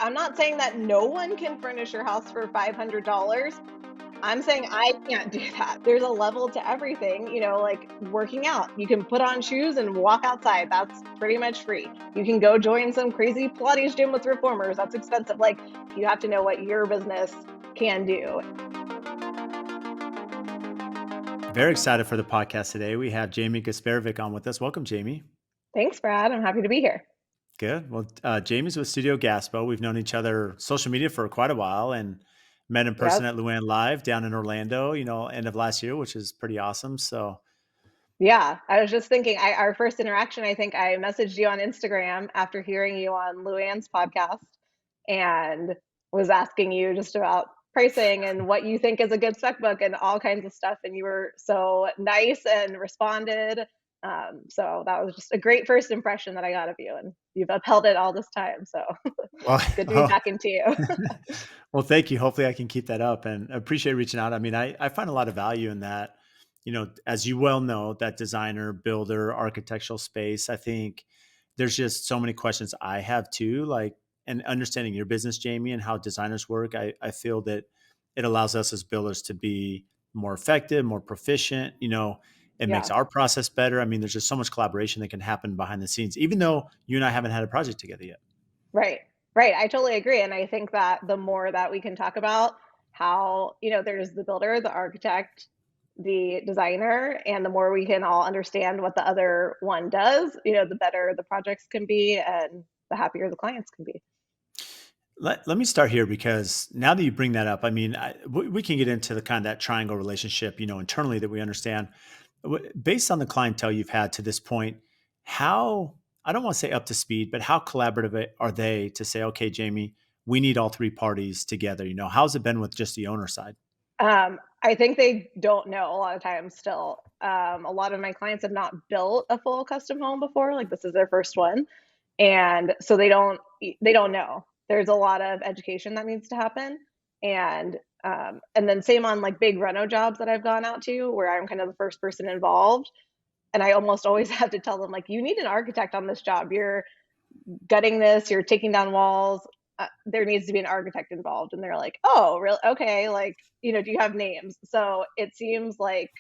I'm not saying that no one can furnish your house for $500. I'm saying I can't do that. There's a level to everything, like working out. You can put on shoes and walk outside. That's pretty much free. You can go join some crazy Pilates gym with reformers. That's expensive. Like, you have to know what your business can do. Very excited for the podcast today. We have Jamie Gasparovic on with us. Welcome, Jamie. Thanks, Brad. I'm happy to be here. Good. Well, Jamie's with Studio Gaspo. We've known each other social media for quite a while and met in person Yep. at Luann Live down in Orlando, end of last year, which is pretty awesome. So, Yeah, I was just thinking, our first interaction, I think I messaged you on Instagram after hearing you on Luann's podcast and was asking you just about pricing and what you think is a good spec book and all kinds of stuff. And you were so nice and responded. So that was just a great first impression that I got of you, and you've upheld it all this time. So well, it's good to be oh, talking to you. well, thank you. Hopefully I can keep that up and I appreciate reaching out. I mean, I find a lot of value in that, as you well know, that designer, builder, architectural space. I think there's just so many questions I have too, like, and understanding your business, Jamie, and how designers work. I feel that it allows us as builders to be more effective, more proficient. It makes Yeah. our process better. I mean, there's just so much collaboration that can happen behind the scenes, even though you and I haven't had a project together yet. Right. Right. I totally agree. And I think that the more that we can talk about how, there's the builder, the architect, the designer, and the more we can all understand what the other one does, the better the projects can be and the happier the clients can be. Let me start here because now that you bring that up, I mean, we can get into the kind of that triangle relationship, internally that we understand. Based on the clientele you've had to this point, how, I don't want to say up to speed, but how collaborative are they to say, okay, Jamie, we need all three parties together? How's it been with just the owner side? I think they don't know a lot of times still. A lot of my clients have not built a full custom home before. Like, this is their first one. And so they don't know. There's a lot of education that needs to happen. And then same on like big reno jobs that I've gone out to where I'm kind of the first person involved. And I almost always have to tell them, like, you need an architect on this job. You're gutting this, you're taking down walls. There needs to be an architect involved. And they're like, oh, really? Okay. Like, do you have names? So it seems like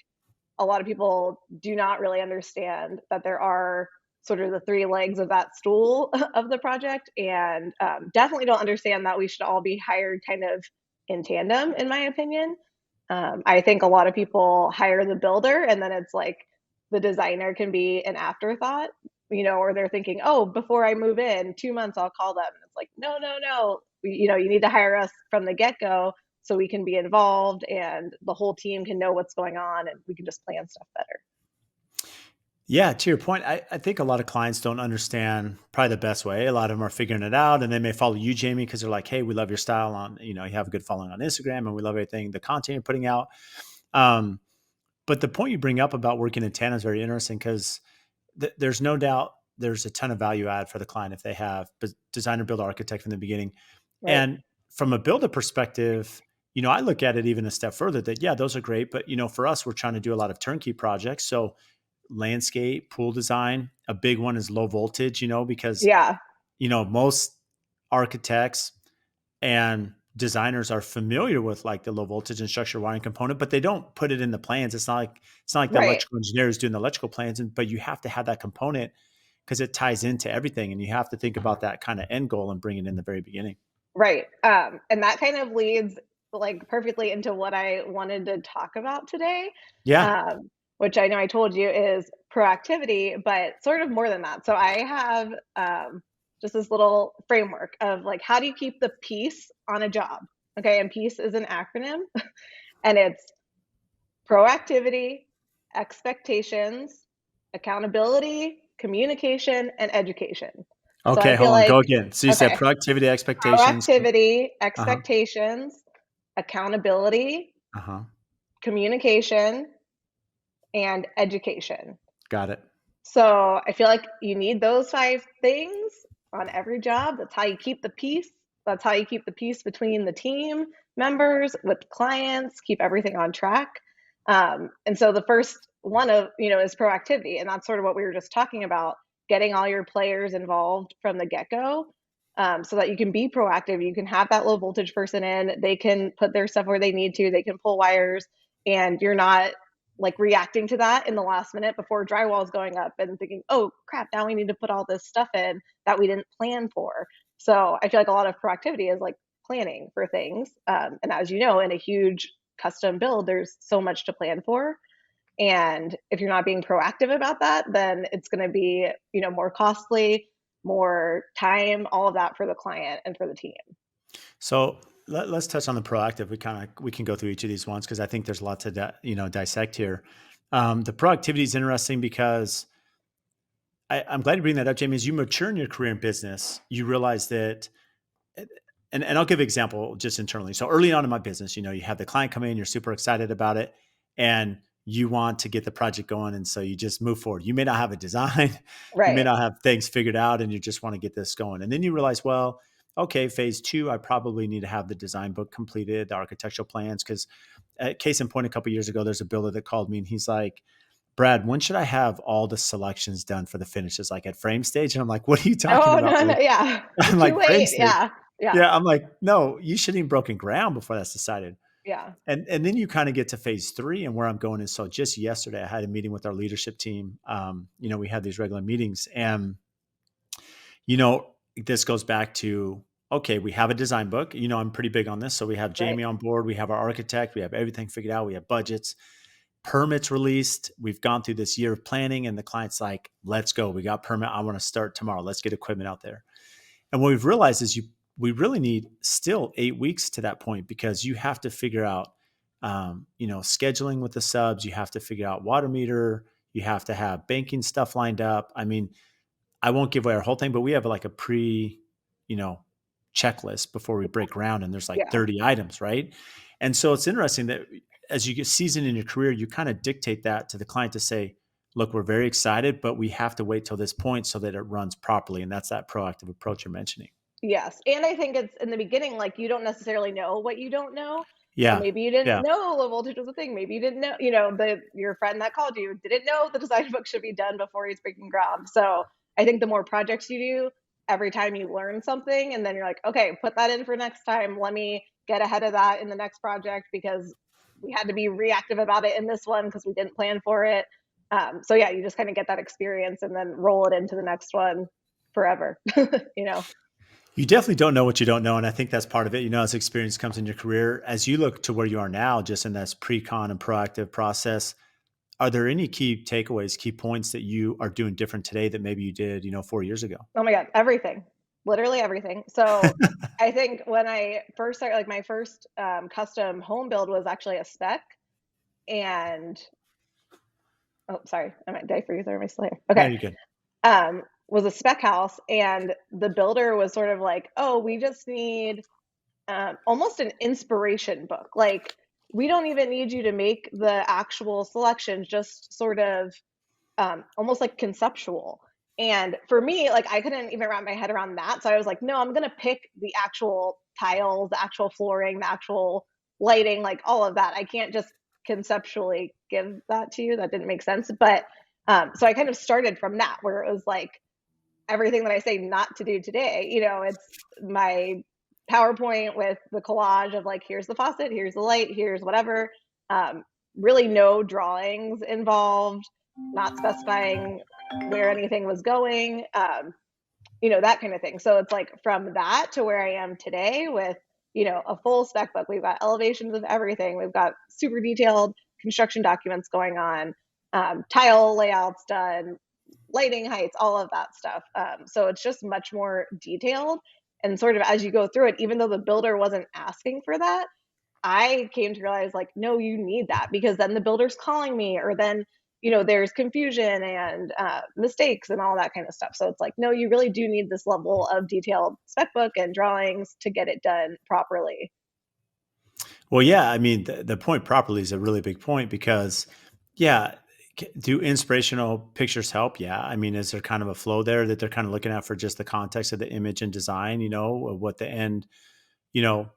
a lot of people do not really understand that there are sort of the three legs of that stool of the project, and definitely don't understand that we should all be hired kind of in tandem, in my opinion. I think a lot of people hire the builder and then it's like the designer can be an afterthought, or they're thinking, oh, before I move in 2 months, I'll call them. And it's like, no, no, no. You need to hire us from the get go so we can be involved and the whole team can know what's going on and we can just plan stuff better. Yeah, to your point, I think a lot of clients don't understand probably the best way. A lot of them are figuring it out and they may follow you, Jamie, because they're like, hey, we love your style on, you have a good following on Instagram and we love everything, the content you're putting out. Um, but the point you bring up about working in tandem is very interesting because there's no doubt there's a ton of value add for the client if they have designer, builder, architect from the beginning. Right. And from a builder perspective, I look at it even a step further that, yeah, those are great. But, for us, we're trying to do a lot of turnkey projects. So landscape, pool design, a big one is low voltage, because, Yeah. most architects and designers are familiar with like the low voltage and structural wiring component, but they don't put it in the plans. It's not like the Right. electrical engineer is doing the electrical plans, but you have to have that component because it ties into everything, and you have to think about that kind of end goal and bring it in the very beginning. Right. And that kind of leads like perfectly into what I wanted to talk about today, Yeah. um, which I know I told you is proactivity, but sort of more than that. So I have just this little framework of like, how do you keep the peace on a job? Okay. And peace is an acronym, and it's proactivity, expectations, accountability, communication, and education. So I Okay. feel Hold on. like, Go again. So you said okay, productivity, expectations. proactivity, Uh huh. expectations, accountability, Uh huh. communication, and education. Got it. So I feel like you need those five things on every job. That's how you keep the peace. That's how you keep the peace between the team members, with clients, keep everything on track. And so the first one is proactivity. And that's sort of what we were just talking about, getting all your players involved from the get go. so that you can be proactive. You can have that low voltage person in, they can put their stuff where they need to, they can pull wires, and you're not like reacting to that in the last minute before drywall is going up and thinking, oh crap, now we need to put all this stuff in that we didn't plan for. So I feel like a lot of proactivity is like planning for things. And as you know, in a huge custom build, there's so much to plan for. And if you're not being proactive about that, then it's going to be, more costly, more time, all of that for the client and for the team. So let's touch on the proactive. We can go through each of these ones because I think there's a lot to dissect here. The proactivity is interesting because I'm glad you bring that up, Jamie. As you mature in your career in business, you realize that, and I'll give an example just internally. So early on in my business, you have the client come in, you're super excited about it, and you want to get the project going. And so you just move forward. You may not have a design, you may Right. not have things figured out, and you just want to get this going. And then you realize, well, okay, phase two, I probably need to have the design book completed, the architectural plans. Because case in point, a couple of years ago, there's a builder that called me and he's like, Brad, when should I have all the selections done for the finishes? Like at frame stage? And I'm like, what are you talking Oh, about? no, no, Like, yeah. I'm Too like, frame late. stage. Yeah. Yeah. Yeah. I'm like, no, you shouldn't even broken ground before that's decided. Yeah. And then you kind of get to phase three, and where I'm going is, so just yesterday I had a meeting with our leadership team. We had these regular meetings, and you know, this goes back to, okay, we have a design book. I'm pretty big on this. So we have Right. Jamie on board, we have our architect, we have everything figured out, we have budgets, permits released. We've gone through this year of planning, and the client's like, let's go. We got permit. I want to start tomorrow. Let's get equipment out there. And what we've realized is we really need still 8 weeks to that point, because you have to figure out, scheduling with the subs. You have to figure out water meter. You have to have banking stuff lined up. I mean, I won't give away our whole thing, but we have like a you know, checklist before we break ground, and there's like Yeah. 30 items, right? And so it's interesting that as you get seasoned in your career, you kind of dictate that to the client to say, look, we're very excited, but we have to wait till this point so that it runs properly. And that's that proactive approach you're mentioning. Yes, and I think it's in the beginning, like, you don't necessarily know what you don't know. So Yeah. maybe you didn't Yeah. know low voltage was a thing. Maybe you didn't know, your friend that called you didn't know the design book should be done before he's breaking ground. So I think the more projects you do, every time you learn something, and then you're like, okay, put that in for next time. Let me get ahead of that in the next project because we had to be reactive about it in this one because we didn't plan for it. So yeah, you just kind of get that experience and then roll it into the next one forever. you know. You definitely don't know what you don't know. And I think that's part of it. As experience comes in your career, as you look to where you are now, just in this pre-con and proactive process, are there any key takeaways, key points that you are doing different today that maybe you did, 4 years ago? Oh my God, everything. Literally everything. So I think when I first started, like my first custom home build was actually a spec. And oh, sorry, I might die for you there. Am I still here? No, Okay. you're good. Was a spec house, and the builder was sort of like, oh, we just need almost an inspiration book. Like, we don't even need you to make the actual selections, just sort of almost like conceptual. And for me, like I couldn't even wrap my head around that. So I was like, no, I'm gonna pick the actual tiles, the actual flooring, the actual lighting, like all of that. I can't just conceptually give that to you. That didn't make sense. But so I kind of started from that, where it was like everything that I say not to do today. It's my PowerPoint with the collage of like, here's the faucet, here's the light, here's whatever. Um, really, no drawings involved, not specifying where anything was going, that kind of thing. So it's like from that to where I am today with, a full spec book. We've got elevations of everything. We've got super detailed construction documents going on, tile layouts done, lighting heights, all of that stuff. So it's just much more detailed. And sort of as you go through it, even though the builder wasn't asking for that, I came to realize like, no, you need that because then the builder's calling me, or then, there's confusion and mistakes and all that kind of stuff. So it's like, no, you really do need this level of detailed spec book and drawings to get it done properly. Well, yeah, I mean, the point properly is a really big point because, yeah, do inspirational pictures help? Yeah. I mean, is there kind of a flow there that they're kind of looking at for just the context of the image and design, of what the end, you know,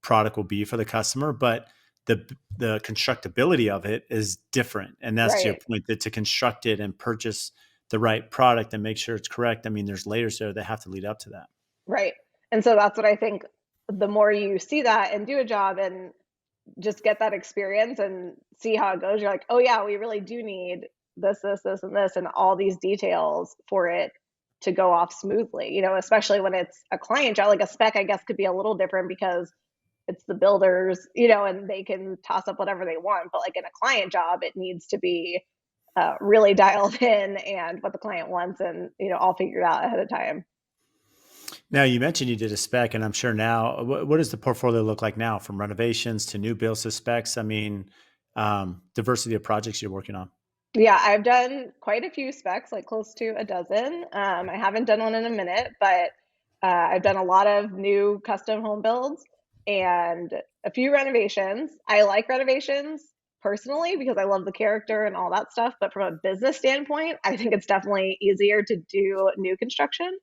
product will be for the customer? But the constructability of it is different. And that's to your Right. point, that to construct it and purchase the right product and make sure it's correct. I mean, there's layers there that have to lead up to that. Right. And so that's what I think, the more you see that and do a job and just get that experience and see how it goes, you're like, oh yeah, we really do need this, and this, and all these details for it to go off smoothly. Especially when it's a client job, like a spec, I guess could be a little different because it's the builders, and they can toss up whatever they want. But like in a client job, it needs to be really dialed in and what the client wants, and all figured out ahead of time. Now, you mentioned you did a spec, and I'm sure now, what does the portfolio look like now, from renovations to new builds to specs? I mean, diversity of projects you're working on. Yeah, I've done quite a few specs, like close to a dozen. I haven't done one in a minute, but I've done a lot of new custom home builds and a few renovations. I like renovations personally because I love the character and all that stuff. But from a business standpoint, I think it's definitely easier to do new construction.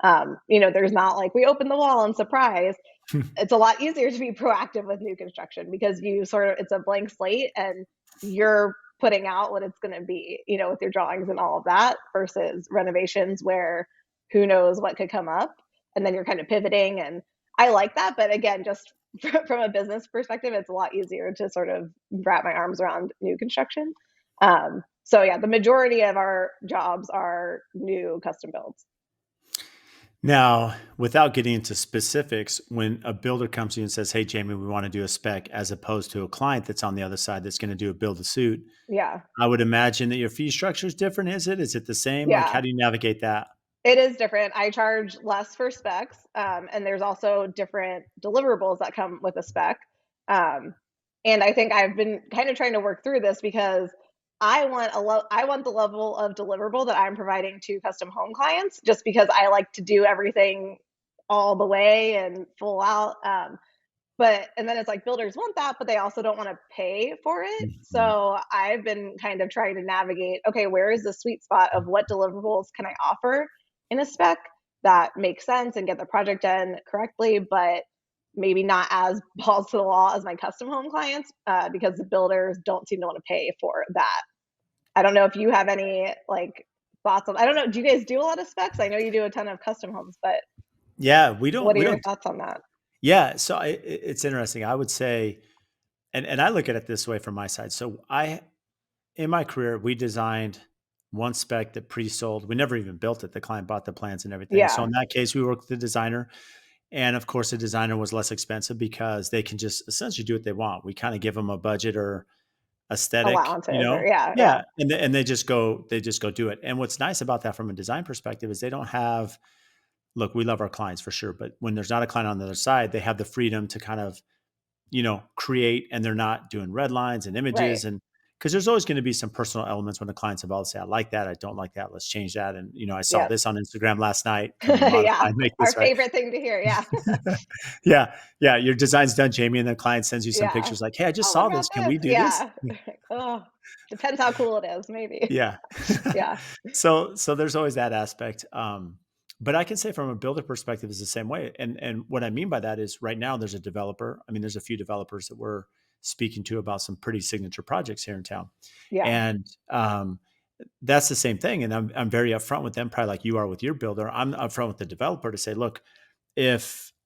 There's not like we open the wall and surprise. It's a lot easier to be proactive with new construction because it's a blank slate and you're putting out what it's going to be, with your drawings and all of that, versus renovations where who knows what could come up, and then you're kind of pivoting. And I like that, but again, just from a business perspective, it's a lot easier to sort of wrap my arms around new construction. So yeah, the majority of our jobs are new custom builds. Now, without getting into specifics, when a builder comes to you and says, "Hey, Jamie, we want to do a spec," as opposed to a client that's on the other side that's going to do a build a suit, Yeah. I would imagine that your fee structure is different. Is it? Is it the same? Like, how Yeah. do you navigate that? It is different. I charge less for specs, and there's also different deliverables that come with a spec. Um, and I think I've been kind of trying to work through this because I want the level of deliverable that I'm providing to custom home clients, just because I like to do everything all the way and full out. And then it's like builders want that, but they also don't want to pay for it. Mhm. So I've been kind of trying to navigate, okay, where is the sweet spot of what deliverables can I offer in a spec that makes sense and get the project done correctly, but maybe not as balls to the wall as my custom home clients, because the builders don't seem to want to pay for that. I don't know if you have any like thoughts on, I don't know, do you guys do a lot of specs? I know you do a ton of custom homes, but Yeah, we don't. what are We your don't. thoughts on that? Yeah, so it's interesting. I would say, and I look at it this way from my side. So in my career, we designed one spec that pre-sold. We never even built it. The client bought the plans and everything. So Yeah, in that case, we worked with the designer. And of course, the designer was less expensive because they can just essentially do what they want. We kind of give them a budget or aesthetic, allowances or yeah, yeah, yeah, and they just go do it. And what's nice about that from a design perspective is they don't have, look, we love our clients for sure, but when there's not a client on the other side, they have the freedom to kind of, create, and they're not doing red lines and right. images. And because there's always going to be some personal elements when the clients involved say, I like that, I don't like that, let's change that. And, I saw Yep. this on Instagram last night. Can we modify Yeah. and make Our this right? favorite thing to hear. Yeah. Yeah. Yeah. Your design's done, Jamie. And the client sends you some Yeah. pictures like, hey, I just Oh, saw look at this. Can this. we do this? Yeah. Oh, depends how cool it is, maybe. Yeah. Yeah. So there's always that aspect. But I can say from a builder perspective is the same way. And what I mean by that is right now there's a developer. I mean, there's a few developers that we're speaking to about some pretty signature projects here in town. Yeah. And that's the same thing. And I'm very upfront with them, probably like you are with your builder. I'm upfront with the developer to say, look,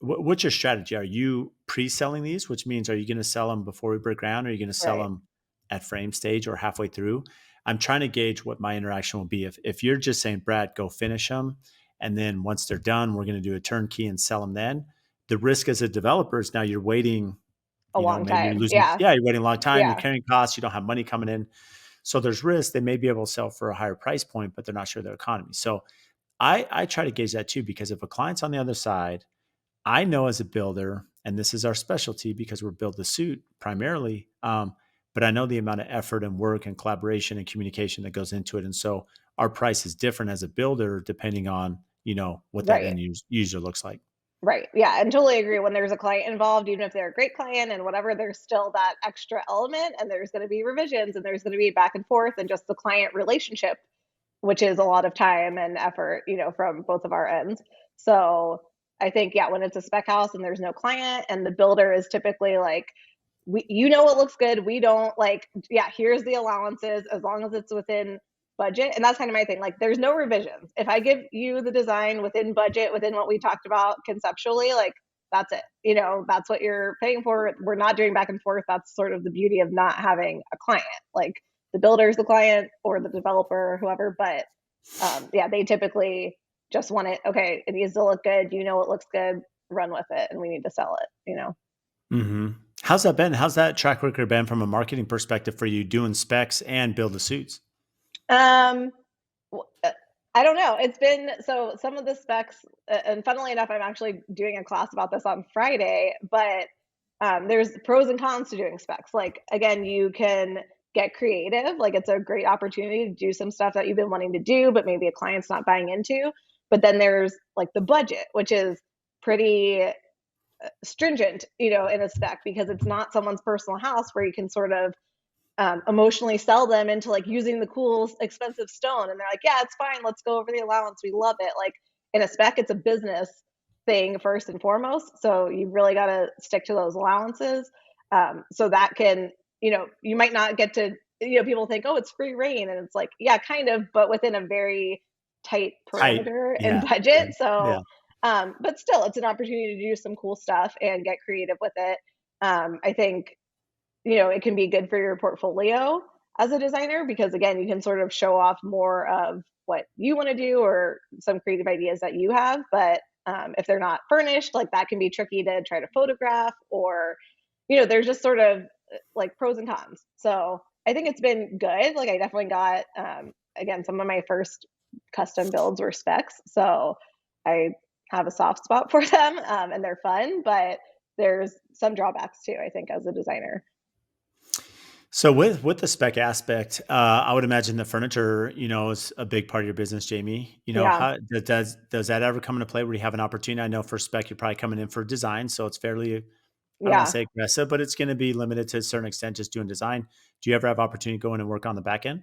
what's your strategy? Are you pre-selling these, which means are you going to sell them before we break ground? Or are you going to sell Right. them at frame stage or halfway through? I'm trying to gauge what my interaction will be. If you're just saying, Brad, go finish them, and then once they're done, we're going to do a turnkey and sell them. Then the risk as a developer is now you're waiting. A long Maybe you're time. losing. Yeah. Yeah, you're waiting a long time. You're Yeah. carrying costs. You don't have money coming in. So there's risk. They may be able to sell for a higher price point, but they're not sure their economy. So I try to gauge that too, because if a client's on the other side, I know as a builder, and this is our specialty because we're build the suit primarily, but I know the amount of effort and work and collaboration and communication that goes into it. And so our price is different as a builder depending on, what that Right. end user looks like. Right. Yeah. And totally agree. When there's a client involved, even if they're a great client and whatever, there's still that extra element, and there's going to be revisions, and there's going to be back and forth, and just the client relationship, which is a lot of time and effort, from both of our ends. So I think, yeah, when it's a spec house and there's no client and the builder is typically like, it looks good. We don't like, yeah, here's the allowances as long as it's within budget. And that's kind of my thing. Like there's no revisions. If I give you the design within budget, within what we talked about conceptually, like that's it. That's what you're paying for. We're not doing back and forth. That's sort of the beauty of not having a client. Like the builder's the client or the developer or whoever. But yeah, they typically just want it. Okay, it needs to look good. It looks good. Run with it, and we need to sell it. Hmm. How's that been? How's that track record been from a marketing perspective for you doing specs and build to suits? Um, I don't know. It's been so some of the specs, and funnily enough, I'm actually doing a class about this on Friday. But there's pros and cons to doing specs. Like again, you can get creative. Like it's a great opportunity to do some stuff that you've been wanting to do, but maybe a client's not buying into. But then there's like the budget, which is pretty stringent, in a spec because it's not someone's personal house where you can sort of emotionally sell them into like using the cool expensive stone, and they're like, yeah, it's fine, let's go over the allowance, we love it. Like in a spec, it's a business thing first and foremost, so you really got to stick to those allowances. So that can, you might not get to, people think, oh, it's free reign, and it's like, yeah, kind of, but within a very tight Tight. parameter and Yeah. budget. Right. So Yeah. but still, it's an opportunity to do some cool stuff and get creative with it. I think, it can be good for your portfolio as a designer because again, you can sort of show off more of what you want to do or some creative ideas that you have. But if they're not furnished, like that can be tricky to try to photograph, or, there's just sort of like pros and cons. So I think it's been good. Like I definitely got, again, some of my first custom builds were specs. So I have a soft spot for them, and they're fun, but there's some drawbacks too, I think, as a designer. So with the spec aspect, I would imagine the furniture, is a big part of your business, Jamie. Yeah. How does that ever come into play where you have an opportunity? I know for spec, you're probably coming in for design, so it's fairly, I don't want to Yeah. say aggressive, but it's going to be limited to a certain extent, just doing design. Do you ever have opportunity to go in and work on the back end?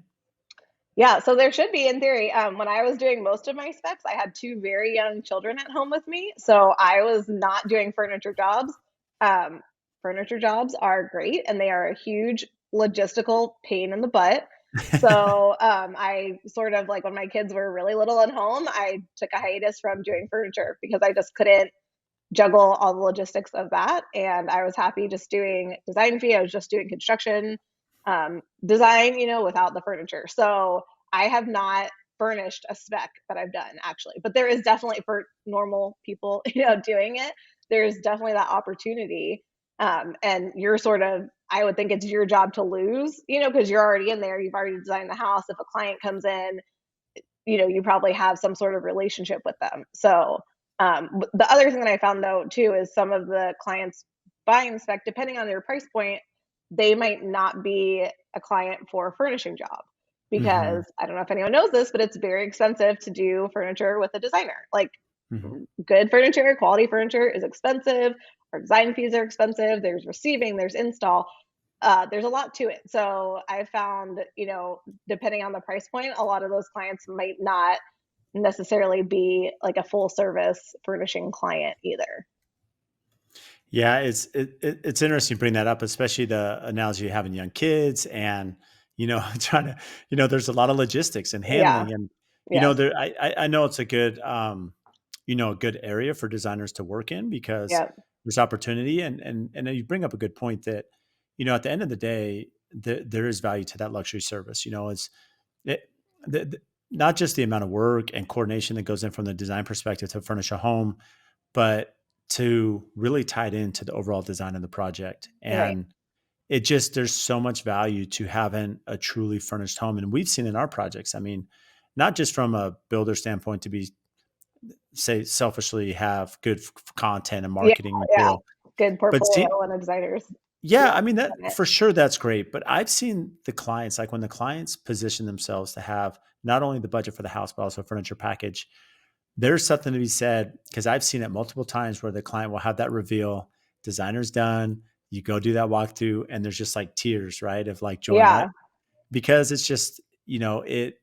Yeah. So there should be in theory. When I was doing most of my specs, I had two very young children at home with me. So I was not doing furniture jobs. Um, Furniture jobs are great and they are a huge logistical pain in the butt. So I sort of like when my kids were really little at home, I took a hiatus from doing furniture because I just couldn't juggle all the logistics of that. And I was happy just doing design fee. I was just doing construction design, without the furniture. So I have not furnished a spec that I've done actually, but there is definitely for normal people, doing it. There's definitely that opportunity. And you're sort of, I would think it's your job to lose, because you're already in there. You've already designed the house. If a client comes in, you probably have some sort of relationship with them. So the other thing that I found though too is some of the clients buying the spec, depending on their price point, they might not be a client for a furnishing job Hmm. because I don't know if anyone knows this, but it's very expensive to do furniture with a designer. Like Hmm. good furniture, quality furniture is expensive. Our design fees are expensive. There's receiving, there's install. There's a lot to it. So I found, depending on the price point, a lot of those clients might not necessarily be like a full service furnishing client either. Yeah, it's interesting to bring that up, especially the analogy of having young kids and trying to there's a lot of logistics and Yeah. handling and Yes. there I know it's a good a good area for designers to work in because Yep. there's opportunity and then you bring up a good point that at the end of the day there is value to that luxury service. It's it, the, not just the amount of work and coordination that goes in from the design perspective to furnish a home, but to really tie it into the overall design of the project. Right. And it just, there's so much value to having a truly furnished home. And we've seen in our projects, I mean, not just from a builder standpoint to be, say, selfishly have good content and Yeah. marketing Yeah. material, Good but see, portfolio and a designer's yeah, love I mean, that on it. for sure, that's great. But I've seen the clients, like when the clients position themselves to have not only the budget for the house, but also a furniture package, there's something to be said because I've seen it multiple times where the client will have that reveal, designer's done, you go do that walkthrough, and there's just like tears, right? Of like joy Yeah. that because it's just, it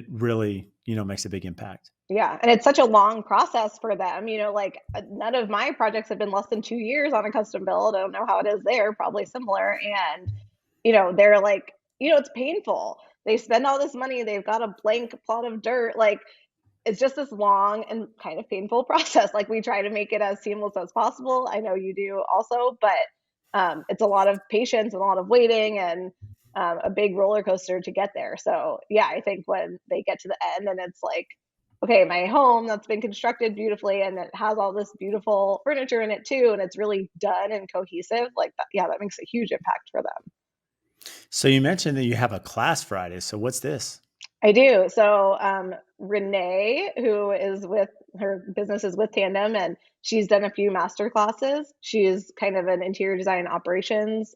really, makes a big impact. Yeah. And it's such a long process for them. Like none of my projects have been less than 2 years on a custom build. I don't know how it is there, probably similar. And, they're like, it's painful. they spend all this money, they've got a blank plot of dirt. Like, it's just this long and kind of painful process. Like, we try to make it as seamless as possible. I know you do also, but it's a lot of patience and a lot of waiting, and a big roller coaster to get there. So yeah, I think when they get to the end and it's like, okay, my home that's been constructed beautifully and it has all this beautiful furniture in it too, and it's really done and cohesive, like that, yeah, that makes a huge impact for them. So you mentioned that you have a class Friday. So what's this? I do. So Renee, who is with her business is with Tandem, and she's done a few master classes. She's kind of an interior design operations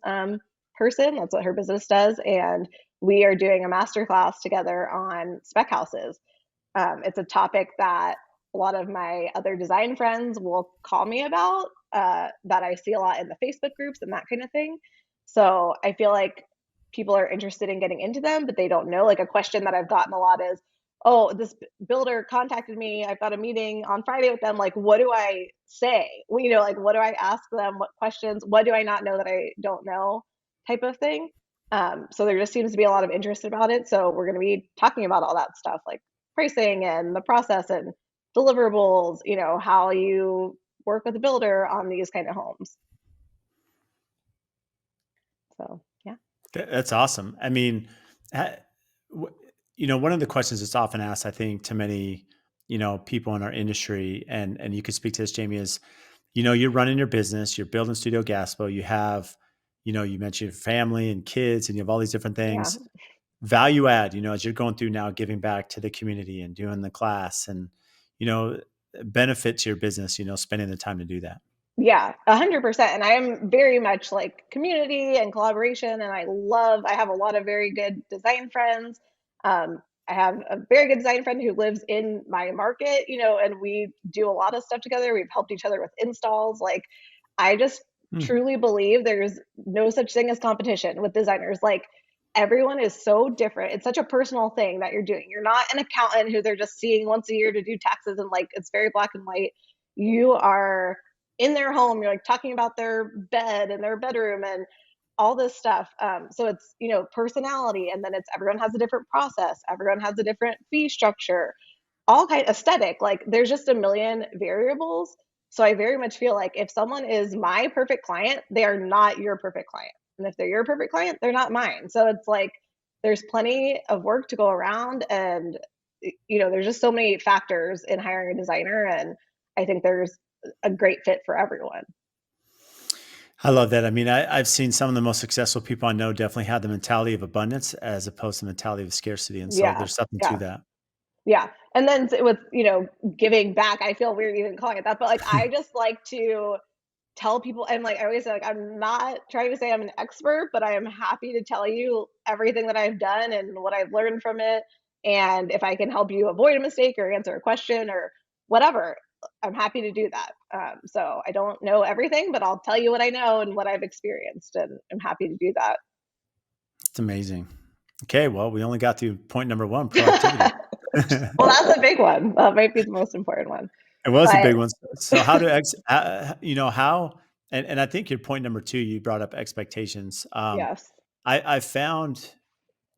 person. That's what her business does, and we are doing a master class together on spec houses. It's a topic that a lot of my other design friends will call me about, that I see a lot in the Facebook groups and that kind of thing. So I feel like people are interested in getting into them, but they don't know. Like, a question that I've gotten a lot is, oh, this builder contacted me. I've got a meeting on Friday with them. Like, what do I say? Well, like, what do I ask them? What questions? What do I not know that I don't know? Type of thing. So there just seems to be a lot of interest about it. So we're going to be talking about all that stuff, like pricing and the process and deliverables, how you work with a builder on these kind of homes. So, yeah. That's awesome. I mean, ha- one of the questions that's often asked, I think, to many, people in our industry, and you could speak to this, Jamie, is, you're running your business, you're building Studio Gaspo, you have, you mentioned your family and kids, and you have all these different Yeah. things. Value add, as you're going through now, giving back to the community and doing the class, and, you know, benefit to your business, spending the time to do that. Yeah, 100%. And I am very much like community and collaboration. And I have a lot of very good design friends. I have a very good design friend who lives in my market, and we do a lot of stuff together. We've helped each other with installs. Like, I just Hmm. truly believe there's no such thing as competition with designers. Like, everyone is so different. It's such a personal thing that you're doing. You're not an accountant who they're just seeing once a year to do taxes, and like, it's very black and white. You are in their home, you're like talking about their bed and their bedroom and all this stuff. So it's, personality, and then it's everyone has a different process, everyone has a different fee structure, all kind aesthetic. Like, there's just a million variables. So I very much feel like if someone is my perfect client, they are not your perfect client. And if they're your perfect client, they're not mine. So it's like there's plenty of work to go around, and there's just so many factors in hiring a designer, and I think there's a great fit for everyone. I love that. I mean, I've seen some of the most successful people I know definitely have the mentality of abundance as opposed to the mentality of scarcity. And so Yeah. there's something to Yeah. that. Yeah. And then with, giving back, I feel weird even calling it that, but like, I just like to tell people, and like I always say, like, I'm not trying to say I'm an expert, but I am happy to tell you everything that I've done and what I've learned from it. And if I can help you avoid a mistake or answer a question or whatever, I'm happy to do that. So I don't know everything, but I'll tell you what I know and what I've experienced, and I'm happy to do It's amazing. Okay. Well, we only got to point number one, proactivity. that. Well, that's a big one. That might be the most important one. It was a But big one. So how to, how, and I think your point number two, you brought up expectations. yes. I found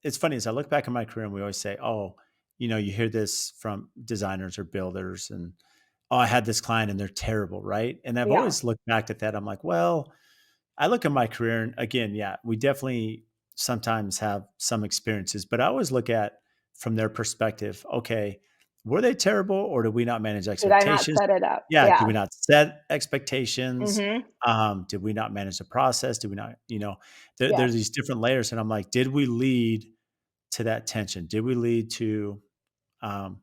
it's funny as I look back in my career and we always say, oh, you hear this from designers or builders and, oh, I had this client and they're terrible. Right. And I've Yeah. always looked back at that. I'm like, well, I look at my career and again, yeah, we definitely sometimes have some experiences, but I always look at from their perspective, okay, were they terrible or did we not manage Did I not expectations? set it up? Yeah, did Yeah. we not set expectations? Mhm. Did we not manage the process? Did we not, there's Yes. these different layers. And I'm like, did we lead to that tension? Did we lead to, um,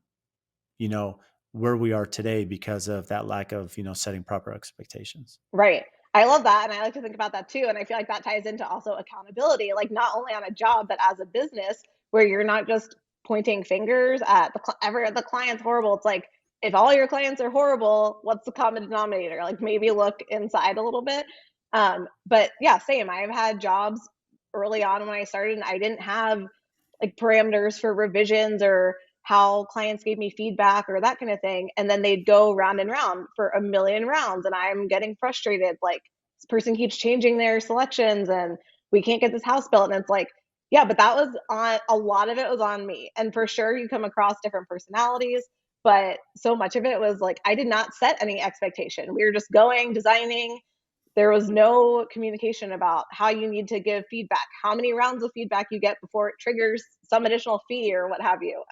you know, where we are today because of that lack of, setting proper expectations? Right. I love that, and I like to think about that too, and I feel like that ties into also accountability, like, not only on a job, but as a business, where you're not just pointing fingers at the client's horrible. It's like, if all your clients are horrible, what's the common denominator? Like, maybe look inside a little bit. But yeah, same. I've had jobs early on when I started, and I didn't have like parameters for revisions or how clients gave me feedback or that kind of thing. And then they'd go round and round for a million rounds. And I'm getting frustrated. Like, this person keeps changing their selections and we can't get this house built. And it's like, Yeah, but that was on a lot of it was on me. And for sure you come across different personalities, but so much of it was like I did not set any expectation. We were just going, designing. There was no communication about how you need to give feedback, how many rounds of feedback you get before it triggers some additional fee or what have you.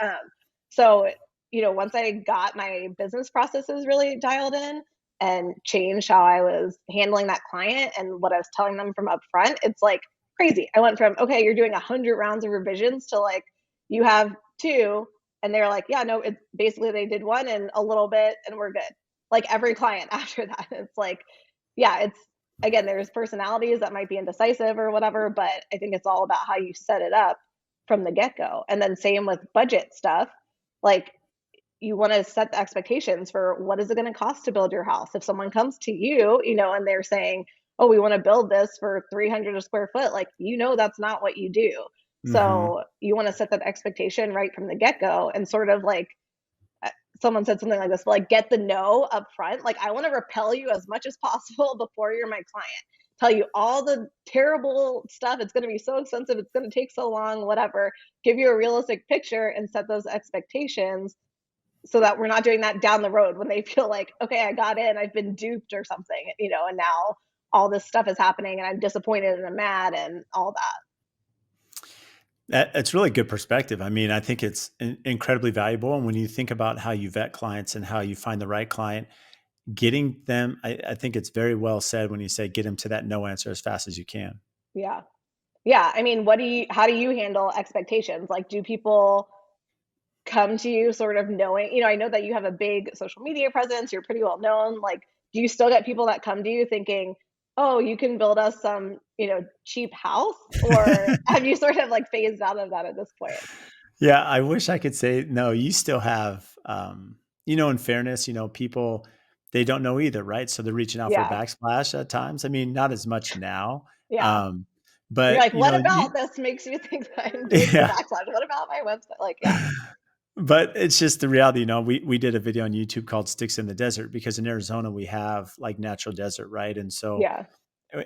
So, once I got my business processes really dialed in and changed how I was handling that client and what I was telling them from up front, it's like crazy. I went from, okay, you're doing 100 rounds of revisions to like, you have two. And they're like, yeah, no, it's basically they did one and a little bit and we're good. Like every client after that. It's like, yeah, it's again, there's personalities that might be indecisive or whatever, but I think it's all about how you set it up from the get go. And then same with budget stuff. Like you want to set the expectations for what is it going to cost to build your house. If someone comes to you, and they're saying, "Oh, we want to build this for 300 a square foot," like that's not what you do. Hmm. So you want to set that expectation right from the get go, and sort of like someone said something like this, but like get the no up front. Like I want to repel you as much as possible before you're my client. Tell you all the terrible stuff. It's going to be so expensive. It's going to take so long, whatever. Give you a realistic picture and set those expectations so that we're not doing that down the road when they feel like, okay, I got in, I've been duped or something, and now all this stuff is happening and I'm disappointed and I'm mad and all that. That's really good perspective. I mean, I think it's incredibly valuable. And when you think about how you vet clients and how you find the right client, getting them, I think it's very well said when you say get them to that no answer as fast as you can. Yeah. Yeah. I mean, how do you handle expectations? Like, do people come to you sort of knowing, I know that you have a big social media presence, you're pretty well known. Like, do you still get people that come to you thinking, oh, you can build us some, cheap house? Or have you sort of like phased out of that at this point? Yeah, I wish I could say no. You still have, in fairness, people they don't know either, right? So they're reaching out for a Yeah. backsplash at times. I mean, not as much now, Yeah. um, You're but like, what about this makes you think that I'm doing the yeah. backslash? What about my website? Like, yeah, But it's just the reality, we did a video on YouTube called "Sticks in the Desert" because in Arizona we have like natural desert, right? And so yeah, uh,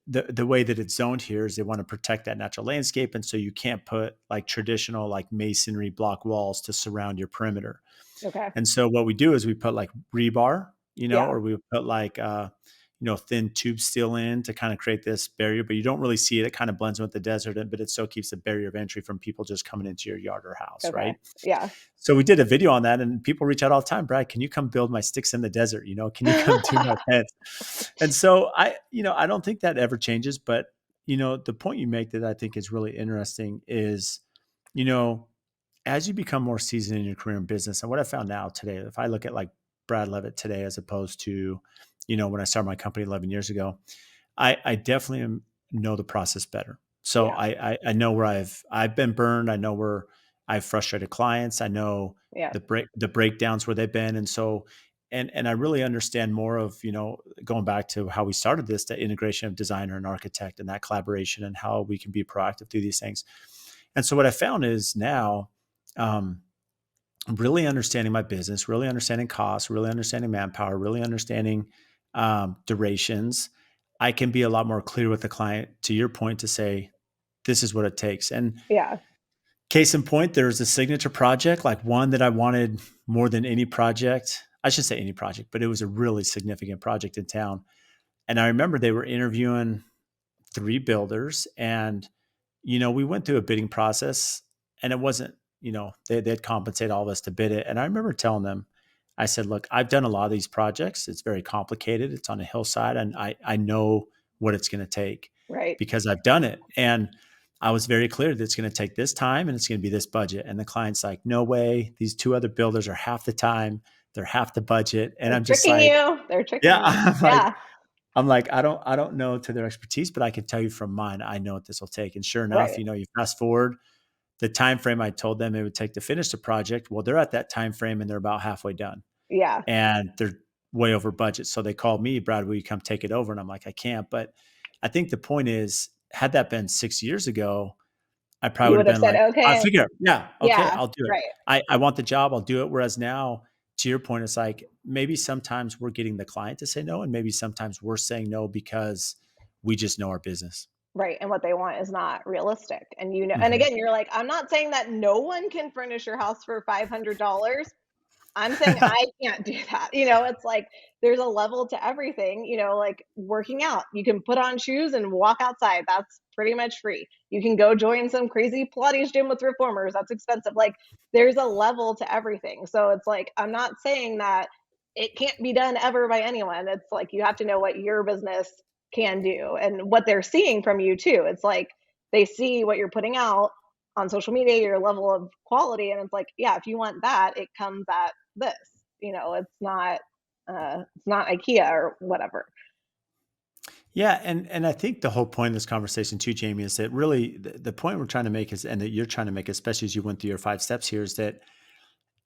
the way that it's zoned here is they want to protect that natural landscape, and so you can't put like traditional like masonry block walls to surround your perimeter. okay, And so what we do is we put like rebar, yeah, or we put like thin tube steel in to kind of create this barrier, but you don't really see it. It kind of blends with the desert, but it still keeps a barrier of entry from people just coming into your yard or house, okay, right? yeah. So we did a video on that, and people reach out all the time. Brad, can you come build my sticks in the desert? Can you come do my fence? And so I don't think that ever changes. But the point you make that I think is really interesting is, you know, as you become more seasoned in your career and business, and what I found now today, if I look at like Brad Leavitt today as opposed to, when I started my company 11 years ago, I definitely know the process better. So Yeah, I know where I've been burned. I know where I've frustrated clients. I know yeah, the breakdowns where they've been, and so and I really understand more of going back to how we started this, the integration of designer and architect and that collaboration and how we can be proactive through these things. And so what I found is now, um, really understanding my business, really understanding costs, really understanding manpower, really understanding durations, I can be a lot more clear with the client, to your point, to say, this is what it takes. And yeah, case in point, there's a signature project, like one that I wanted more than any project. I should say any project, but it was a really significant project in town. And I remember they were interviewing three builders, and we went through a bidding process, and it wasn't, they'd compensate all of us to bid it. And I remember telling them, I said, look, I've done a lot of these projects. It's very complicated. It's on a hillside, and I know what it's going to take right. because I've done it. And I was very clear that it's going to take this time and it's going to be this budget. And the client's like, no way. These two other builders are half the time. They're half the budget. And They're I'm just tricking like, you. They're tricking yeah, you. Yeah, I'm like, I don't know to their expertise, but I can tell you from mine, I know what this will take. And sure enough, right. you fast forward the time frame I told them it would take to finish the project. Well, they're at that time frame and they're about halfway done, Yeah. and they're way over budget. So they called me, Brad, will you come take it over? And I'm like, I can't. But I think the point is, had that been 6 years ago, I probably You would have would have been said, like, I okay. figure, yeah, okay, Yeah, I'll do it. right. I want the job, I'll do it. Whereas now, to your point, it's like maybe sometimes we're getting the client to say no, and maybe sometimes we're saying no because we just know our business. Right. And what they want is not realistic. And and Mhm. again, you're like, I'm not saying that no one can furnish your house for $500. I'm saying I can't do that. It's like there's a level to everything, like working out. You can put on shoes and walk outside. That's pretty much free. You can go join some crazy Pilates gym with reformers. That's expensive. Like there's a level to everything. So it's like I'm not saying that it can't be done ever by anyone. It's like you have to know what your business can do and what they're seeing from you too. It's like they see what you're putting out on social media, your level of quality, and it's like, yeah, if you want that, it comes at this. It's not IKEA or whatever. Yeah, and I think the whole point of this conversation too, Jamie, is that really the point we're trying to make is, and that you're trying to make, especially as you went through your 5 steps here, is that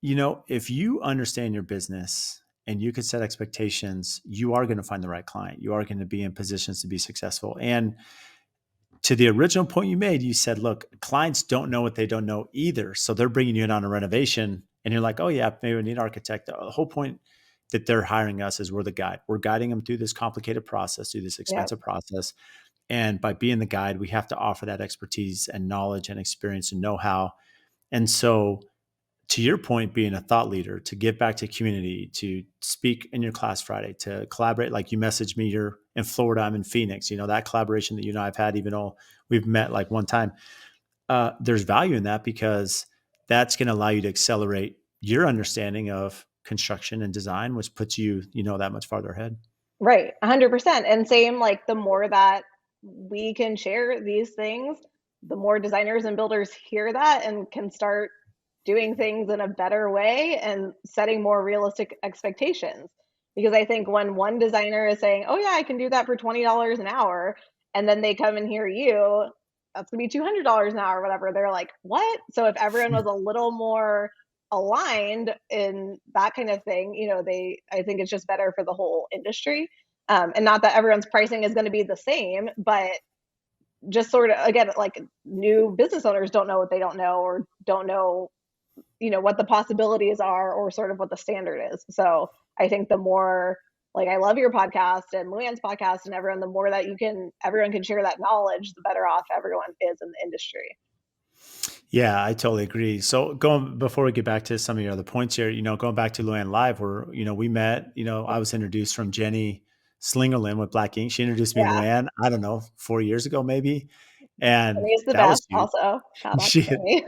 if you understand your business and you can set expectations, you are going to find the right client. You are going to be in positions to be successful. And to the original point you made, you said, look, clients don't know what they don't know either. So they're bringing you in on a renovation and you're like, oh yeah, maybe we need an architect. The whole point that they're hiring us is we're the guide. We're guiding them through this complicated process, through this Yep. expensive process. And by being the guide, we have to offer that expertise and knowledge and experience and know-how. And so to your point, being a thought leader, to give back to community, to speak in your class Friday, to collaborate, like you messaged me, you're in Florida, I'm in Phoenix, that collaboration that you and I have had, even though we've met like one time, there's value in that because that's going to allow you to accelerate your understanding of construction and design, which puts you, that much farther ahead. Right, 100%. And same, like the more that we can share these things, the more designers and builders hear that and can start doing things in a better way and setting more realistic expectations. Because I think when one designer is saying, "Oh yeah, I can do that for $20 an hour," and then they come and hear you, that's gonna be $200 an hour or whatever, they're like, "What?" So if everyone was a little more aligned in that kind of thing, I think it's just better for the whole industry. And not that everyone's pricing is going to be the same, but just sort of again, like new business owners don't know what they don't know or don't know, what the possibilities are or sort of what the standard is. So I think the more like I love your podcast and Luann's podcast and everyone, the more that everyone can share that knowledge, the better off everyone is in the industry. Yeah, I totally agree. So going before we get back to some of your other points here, going back to Luann Live, where we met. I was introduced from Jenny Slingerland with Black Ink. She introduced me to Yeah. Luann, I don't know, 4 years ago maybe, and Jenny is the that was best huge. also. Shout out to She, Jenny.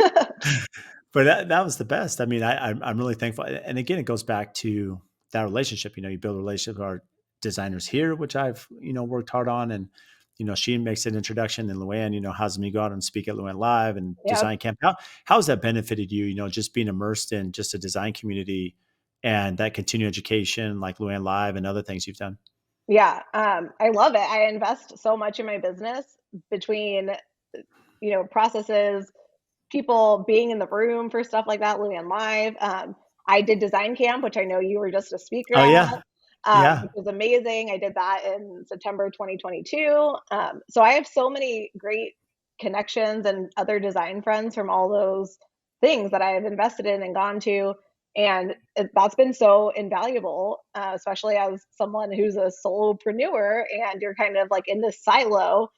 but that was the best. I mean, I'm really thankful. And again, it goes back to that relationship. You build a relationship with our designers here, which I've worked hard on, and she makes an introduction, and Luann, has me go out and speak at Luann Live and Yep. design camp. How has that benefited you? Just being immersed in just a design community and that continuing education, like Luann Live and other things you've done. Yeah, I love it. I invest so much in my business between, processes, people being in the room for stuff like that, Luann Live. I did design camp, which I know you were just a speaker Oh at, yeah, yeah. which was amazing. I did that in September 2022. So I have so many great connections and other design friends from all those things that I have invested in and gone to. And that's been so invaluable, especially as someone who's a solopreneur and you're kind of like in this silo.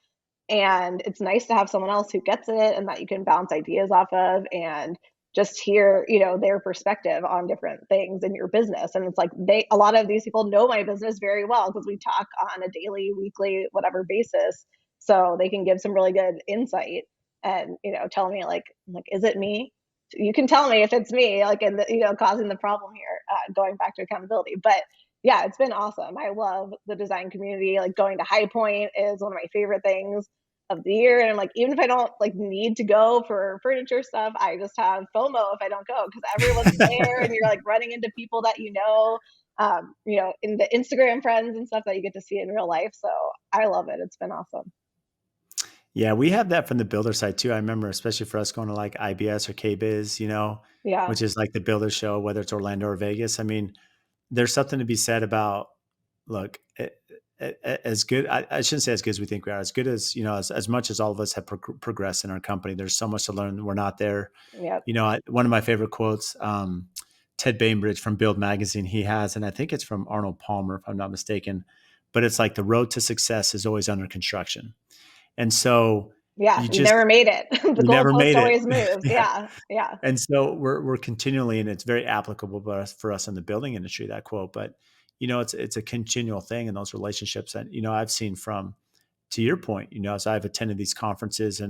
And it's nice to have someone else who gets it and that you can bounce ideas off of and just hear, their perspective on different things in your business. And it's like a lot of these people know my business very well because we talk on a daily, weekly, whatever basis. So they can give some really good insight and, tell me like, is it me? You can tell me if it's me, like, in the, causing the problem here, going back to accountability. But yeah, it's been awesome. I love the design community. Like going to High Point is one of my favorite things of the year. And I'm like, even if I don't like need to go for furniture stuff, I just have FOMO if I don't go because everyone's there and you're like running into people that in the Instagram friends and stuff that you get to see in real life. So I love it. It's been awesome. Yeah, we have that from the builder side too. I remember, especially for us going to like IBS or KBIS, Yeah. which is like the builder show, whether it's Orlando or Vegas. I mean, there's something to be said about, look, as good, I shouldn't say as good as we think we are, as good as, as much as all of us have progressed in our company, there's so much to learn. We're not there. Yep. One of my favorite quotes, Ted Bainbridge from Build Magazine, he has, and I think it's from Arnold Palmer, if I'm not mistaken, but it's like the road to success is always under construction. And so Yeah, you you never just, made it. The you never goalpost made it. always moves. Yeah. Yeah, yeah, And so we're continually, and it's very applicable for us in the building industry, that quote, but it's a continual thing in those relationships. And, I've seen from, to your point, as I've attended these conferences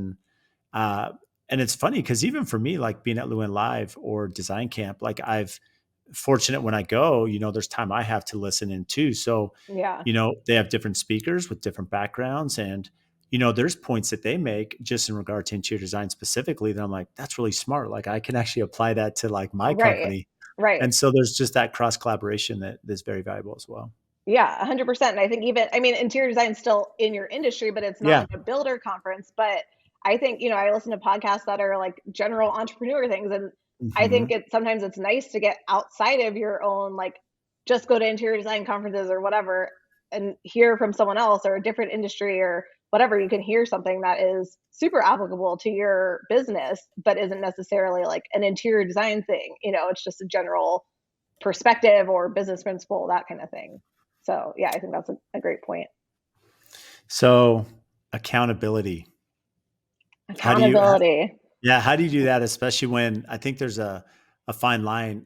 uh, and it's funny because even for me, like being at Lewin Live or Design Camp, like I've fortunate when I go, there's time I have to listen in too. So, yeah. they have different speakers with different backgrounds and, there's points that they make just in regard to interior design specifically that I'm like, that's really smart. Like I can actually apply that to like my Right, company. right. And so there's just that cross collaboration that's very valuable as well. Yeah, 100%. And I think even, I mean, interior design is still in your industry, but it's not Yeah. like a builder conference. But I think, I listen to podcasts that are like general entrepreneur things. And I think Hmm. sometimes it's nice to get outside of your own, like just go to interior design conferences or whatever and hear from someone else or a different industry or whatever. You can hear something that is super applicable to your business, but isn't necessarily like an interior design thing. It's just a general perspective or business principle, that kind of thing. So yeah, I think that's a great point. So accountability. How do you, Accountability. Yeah, how do you do that, especially when I think there's a fine line?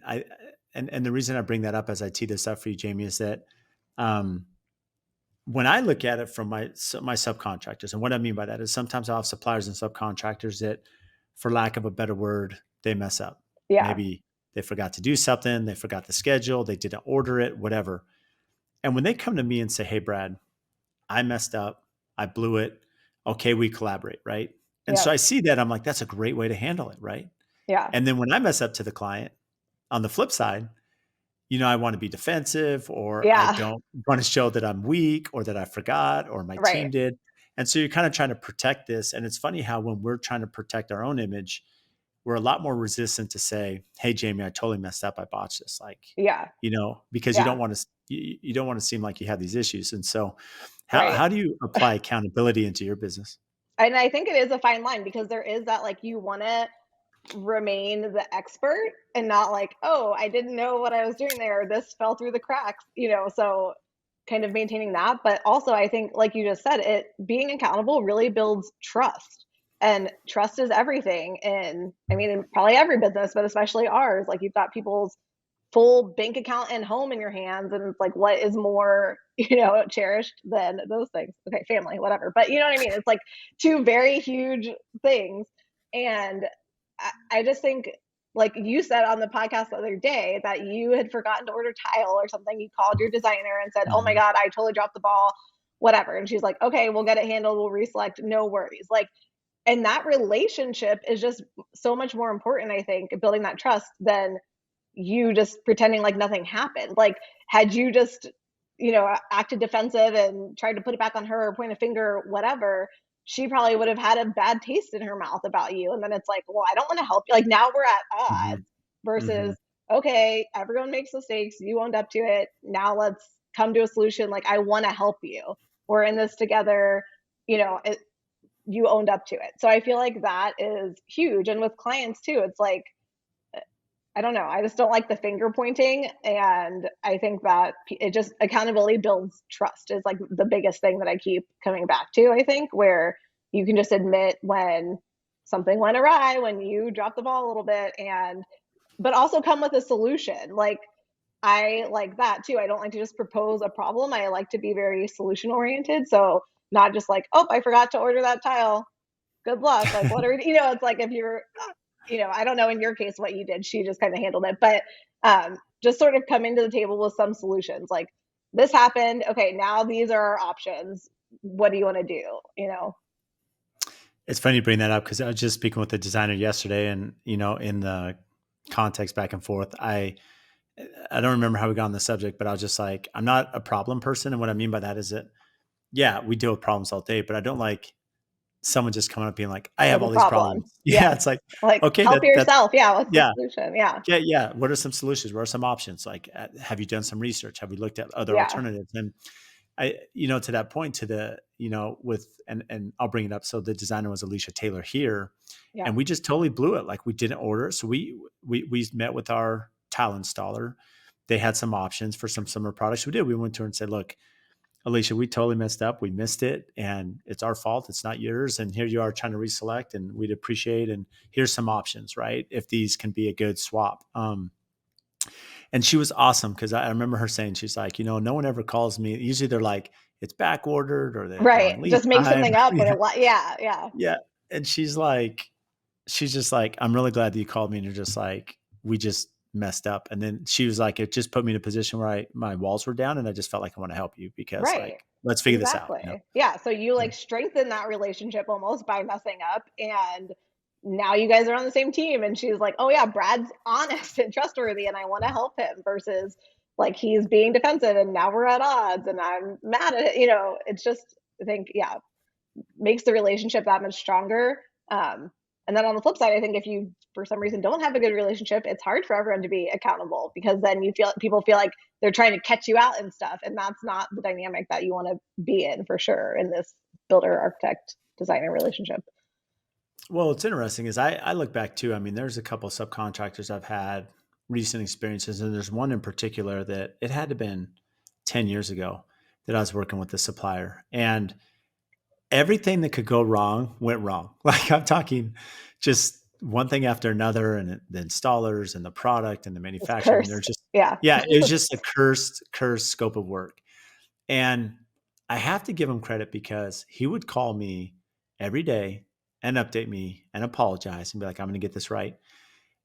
And the reason I bring that up as I tee this up for you, Jamie, is that um, when I look at it from my subcontractors, and what I mean by that is sometimes I'll have suppliers and subcontractors that, for lack of a better word, they mess up. Yeah. Maybe they forgot to do something, they forgot the schedule, they didn't order it, whatever. And when they come to me and say, "Hey, Brad, I messed up, I blew it. Okay, we collaborate, right?" And so Yep. I see that I'm like, that's a great way to handle it, right? Yeah. And then when I mess up to the client, on the flip side, I want to be defensive or I Yeah. don't want to show that I'm weak or that I forgot or my Right. team did. And so you're kind of trying to protect this. And it's funny how when we're trying to protect our own image, we're a lot more resistant to say, "Hey, Jamie, I totally messed up. I botched this." Like, Yeah. because you don't Yeah. want to, you don't want to seem like you have these issues. And so Right. how do you apply accountability into your business? And I think it is a fine line because there is that, like, you want to remain the expert and not like, oh, I didn't know what I was doing there. This fell through the cracks, so kind of maintaining that. But also, I think, like you just said, it being accountable really builds trust. And trust is everything. And I mean, in probably every business, but especially ours, like you've got people's full bank account and home in your hands. And it's like, what is more, cherished than those things? Okay, family, whatever. But you know what I mean? It's like two very huge things. And I just think, like you said on the podcast the other day, that you had forgotten to order tile or something. You called your designer and said, "Oh my Mhm. God, I totally dropped the ball," whatever. And she's like, "Okay, we'll get it handled. We'll reselect. No worries." Like, and that relationship is just so much more important, I think, building that trust than you just pretending like nothing happened. Like, had you just, acted defensive and tried to put it back on her or point a finger or whatever, she probably would have had a bad taste in her mouth about you. And then it's like, well, I don't want to help you. Like, now we're at odds Mhm. versus, Mhm. okay, everyone makes mistakes. You owned up to it. Now let's come to a solution. Like, I want to help you. We're in this together. You owned up to it. So I feel like that is huge. And with clients too, it's like, I don't know. I just don't like the finger pointing. And I think that it just, accountability builds trust is like the biggest thing that I keep coming back to, I think, where you can just admit when something went awry, when you dropped the ball a little bit, but also come with a solution. Like, I like that too. I don't like to just propose a problem. I like to be very solution oriented. So not just like, oh, I forgot to order that tile. Good luck. Like, what are we, it's like if you're, I don't know in your case what you did. She just kind of handled it, but just sort of coming to the table with some solutions. Like, this happened. Okay, now these are our options. What do you want to do? It's funny you bring that up because I was just speaking with the designer yesterday, and in the context back and forth, I don't remember how we got on the subject, but I was just like, I'm not a problem person, and what I mean by that is that yeah, we deal with problems all day, but I don't like someone just coming up being like, "I have With a all these problem. problems." Yeah, Yes. it's like, Like, okay, help that's yourself. Yeah. What's the yeah, solution? Yeah. yeah, yeah. What are some solutions? What are some options? Like, have you done some research? Have we looked at other Yeah. alternatives? And to that point, to the, with, and I'll bring it up. So the designer was Alicia Taylor here, Yeah. and we just totally blew it. Like we didn't order it. So we met with our tile installer. They had some options for some summer products. We did. We went to her and said, look, Alicia, we totally messed up. We missed it and it's our fault. It's not yours. And here you are trying to reselect and we'd appreciate, and here's some options, right? If these can be a good swap. And she was awesome because I remember her saying, she's like, no one ever calls me. Usually they're like, it's back ordered or they're Right. on lead Just make time. something up when Yeah. yeah, yeah. Yeah. And she's just like, I'm really glad that you called me. And you're just like, we just messed up. And then she was like, it just put me in a position where my walls were down and I just felt like I want to help you because Right. like, let's figure this out. Exactly. Yeah. So you like strengthen that relationship almost by messing up, and now you guys are on the same team, and she's like, "Oh yeah, Brad's honest and trustworthy and I want to help him," versus like he's being defensive and now we're at odds and I'm mad at it. It's just, I think, yeah, makes the relationship that much stronger. And then on the flip side, I think if you for some reason don't have a good relationship, it's hard for everyone to be accountable because then people feel like they're trying to catch you out and stuff, and that's not the dynamic that you want to be in for sure in this builder architect designer relationship. Well, what's interesting is I look back too. I mean, there's a couple of subcontractors I've had recent experiences, and there's one in particular that it had to been 10 years ago that I was working with the supplier. And everything that could go wrong went wrong. Like I'm talking just one thing after another, and the installers and the product and the It's manufacturer. I mean, they're cursed. just, Yeah. yeah, it was just a cursed scope of work. And I have to give him credit because he would call me every day and update me and apologize and be like, I'm going to get this right.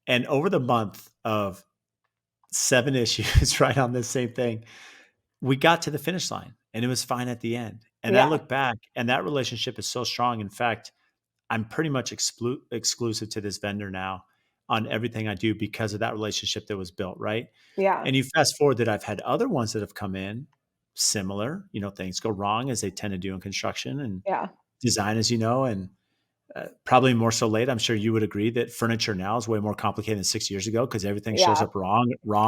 And over the month of 7 issues, right on this same thing, we got to the finish line and it was fine at the end. And I Yeah. look back and that relationship is so strong. In fact, I'm pretty much exclusive to this vendor now on everything I do because of that relationship that was built, right? Yeah. And you fast forward that I've had other ones that have come in similar, things go wrong as they tend to do in construction and Yeah. design, as you know, and probably more so late. I'm sure you would agree that furniture now is way more complicated than 6 years ago because everything shows Yeah. up wrong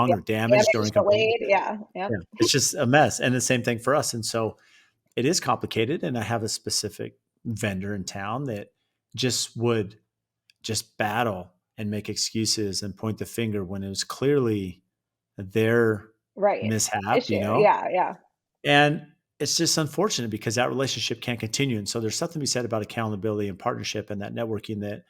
Yeah. or damaged or Damaged, incomplete. delayed. Yeah. Yep. Yeah, it's just a mess. And the same thing for us. And so it is complicated. And I have a specific vendor in town that would just battle and make excuses and point the finger when it was clearly their Right. mishap, Issue. Yeah. Yeah. And it's just unfortunate because that relationship can't continue. And so there's something to be said about accountability and partnership and that networking that,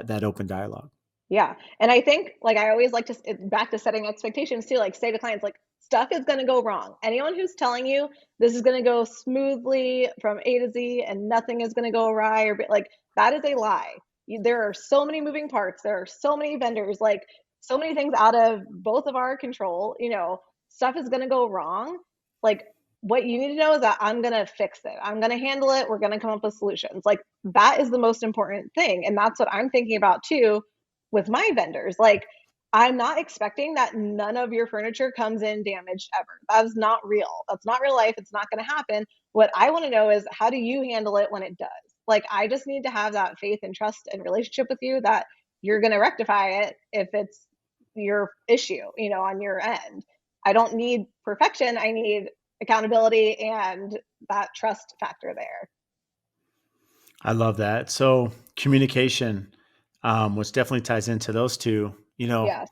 that open dialogue. Yeah. And I think like I always like to back to setting expectations too, like say to clients like stuff is going to go wrong. Anyone who's telling you this is going to go smoothly from A to Z and nothing is going to go awry like that is a lie. There are so many moving parts. There are so many vendors, like so many things out of both of our control, stuff is going to go wrong. Like what you need to know is that I'm going to fix it. I'm going to handle it. We're going to come up with solutions. Like that is the most important thing. And that's what I'm thinking about too with my vendors. Like, I'm not expecting that none of your furniture comes in damaged ever. That's not real. That's not real life. It's not going to happen. What I want to know is how do you handle it when it does? Like, I just need to have that faith and trust and relationship with you that you're going to rectify it if it's your issue, on your end. I don't need perfection. I need accountability and that trust factor there. I love that. So communication, which definitely ties into those two, Yes.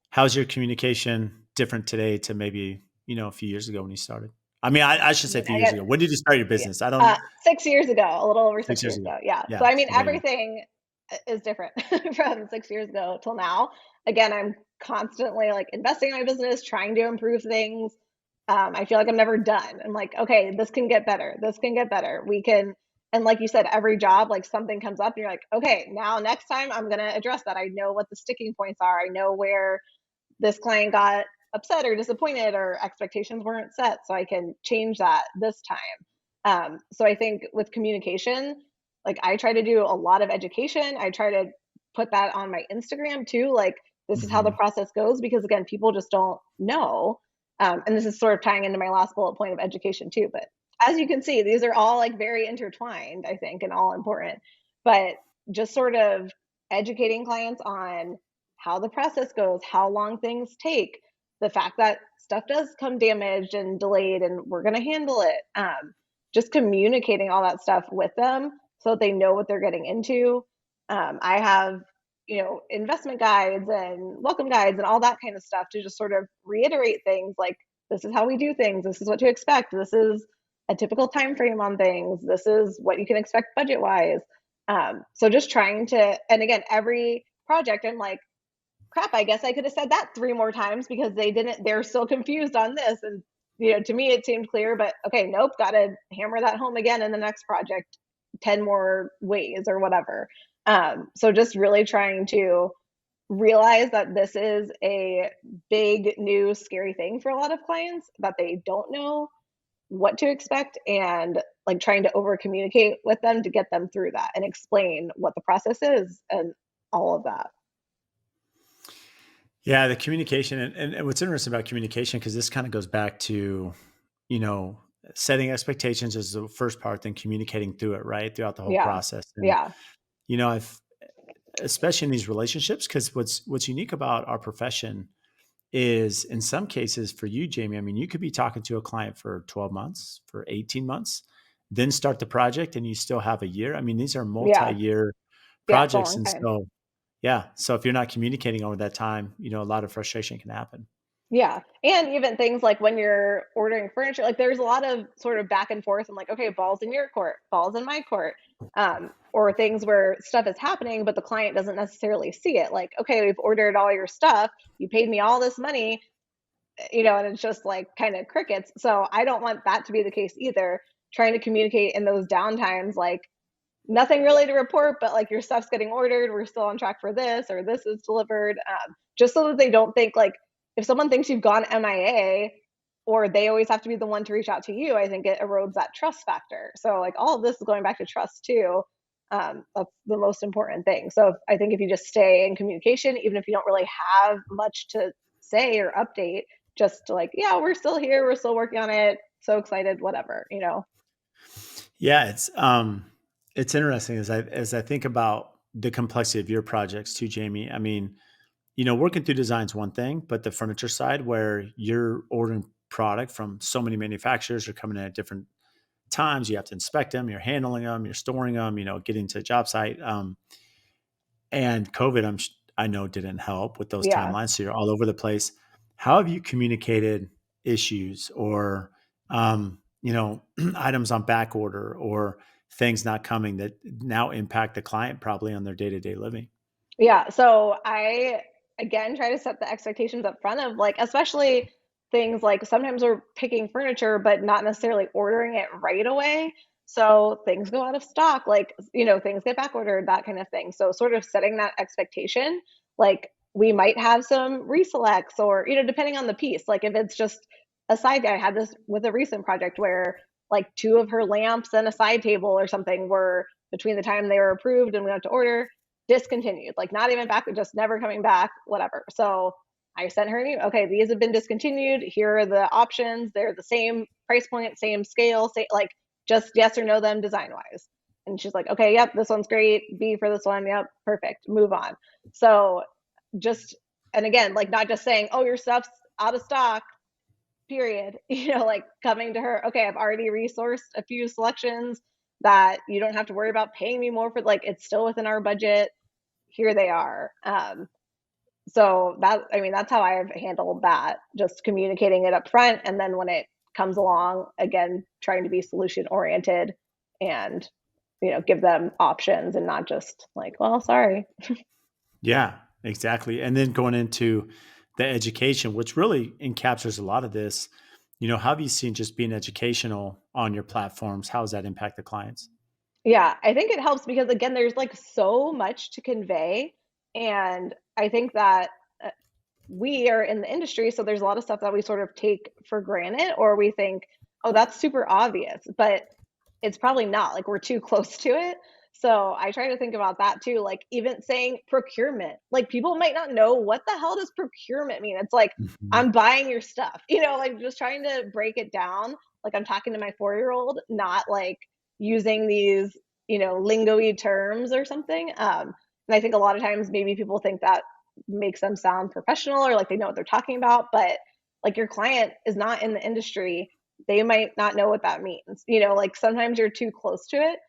how's your communication different today to maybe, a few years ago when you started? I mean, I should say a few years Again, ago. When did you start your yeah. business? I don't 6 years ago, a little over 6 six years years ago. ago. Yeah. Yeah. So, I mean, So way more. everything is different from 6 years ago till now. Again, I'm constantly like investing in my business, trying to improve things. I feel like I'm never done. I'm like, okay, this can get better. This can get better. We can, and like you said, every job, like something comes up and you're like, okay, now next time I'm going to address that. I know what the sticking points are. I know where this client got upset or disappointed or expectations weren't set, so I can change that this time. So I think with communication, like I try to do a lot of education. I try to put that on my Instagram too, like this is how the Mhm. process goes, because again, people just don't know. And this is sort of tying into my last bullet point of education too. But as you can see, these are all like very intertwined, I think, and all important. But just sort of educating clients on how the process goes, how long things take, the fact that stuff does come damaged and delayed, and we're going to handle it. Just communicating all that stuff with them so that they know what they're getting into. I have, investment guides and welcome guides and all that kind of stuff to just sort of reiterate things like, this is how we do things. This is what to expect. This is a typical time frame on things. This is what you can expect budget wise. So just trying to, and again, every project, I'm like, crap, I guess I could have said that 3 more times because they're still confused on this. And, to me, it seemed clear, but okay, nope, got to hammer that home again in the next project 10 more ways or whatever. So just really trying to realize that this is a big, new, scary thing for a lot of clients that they don't know what to expect, and like trying to over communicate with them to get them through that and explain what the process is and all of that. Yeah, the communication and what's interesting about communication, because this kind of goes back to, you know, setting expectations is the first part, then communicating through it, right? Throughout the whole Yeah. process. And, Yeah. I've especially in these relationships, because what's unique about our profession is in some cases for you, Jamie, I mean, you could be talking to a client for 12 months, for 18 months, then start the project and you still have a year. I mean, these are Yeah. multi-year Yeah. It's a projects. long And time. so, yeah. So if you're not communicating over that time, a lot of frustration can happen. Yeah, and even things like when you're ordering furniture, like there's a lot of sort of back and forth and like, okay, balls in your court, balls in my court, or things where stuff is happening, but the client doesn't necessarily see it. Like, okay, we've ordered all your stuff, you paid me all this money, and it's just like kind of crickets. So I don't want that to be the case either. Trying to communicate in those downtimes, like nothing really to report, but like your stuff's getting ordered, we're still on track for this, or this is delivered, just so that they don't think like if someone thinks you've gone MIA or they always have to be the one to reach out to you, I think it erodes that trust factor. So like all of this is going back to trust too. That's the most important thing. So I think if you just stay in communication, even if you don't really have much to say or update, just like, yeah, we're still here, we're still working on it, so excited, whatever. Yeah. It's interesting as I think about the complexity of your projects too, Jamie. I mean, working through design is one thing, but the furniture side where you're ordering product from so many manufacturers are coming in at different times. You have to inspect them, you're handling them, you're storing them, getting to the job site. And COVID, I know didn't help with those Yeah. timelines. So you're all over the place. How have you communicated issues or, items on back order or things not coming that now impact the client probably on their day to day living? Yeah, so I again try to set the expectations up front of like especially things like sometimes we're picking furniture but not necessarily ordering it right away. So things go out of stock, like things get back ordered, that kind of thing. So sort of setting that expectation, like we might have some reselects or depending on the piece. Like if it's just a side I had this with a recent project where like two of her lamps and a side table or something were between the time they were approved and we went to order discontinued, like not even back, just never coming back, whatever. So I sent her an email. Okay, these have been discontinued. Here are the options. They're the same price point, same scale, like just yes or no them design wise. And she's like, okay, yep, this one's great. B for this one. Yep, perfect. Move on. So just, and again, like not just saying, oh, your stuff's out of stock, period. Like coming to her, okay, I've already resourced a few selections that you don't have to worry about paying me more for, like it's still within our budget. Here they are. So I mean, that's how I've handled that, just communicating it up front. And then when it comes along, again, trying to be solution oriented and, give them options and not just like, well, sorry. Yeah, exactly. And then going into the education, which really encaptures a lot of this, how have you seen just being educational on your platforms? How does that impact the clients? Yeah, I think it helps because again, there's like so much to convey. And I think that we are in the industry, so there's a lot of stuff that we sort of take for granted or we think, oh, that's super obvious, but it's probably not. Like we're too close to it. So I try to think about that too. Like even saying procurement, like people might not know what the hell does procurement mean. It's like Mhm. I'm buying your stuff, like just trying to break it down. Like I'm talking to my 4-year-old, not like using these, lingo-y terms or something. And I think a lot of times maybe people think that makes them sound professional or like they know what they're talking about, but like your client is not in the industry, they might not know what that means. Like sometimes you're too close to it.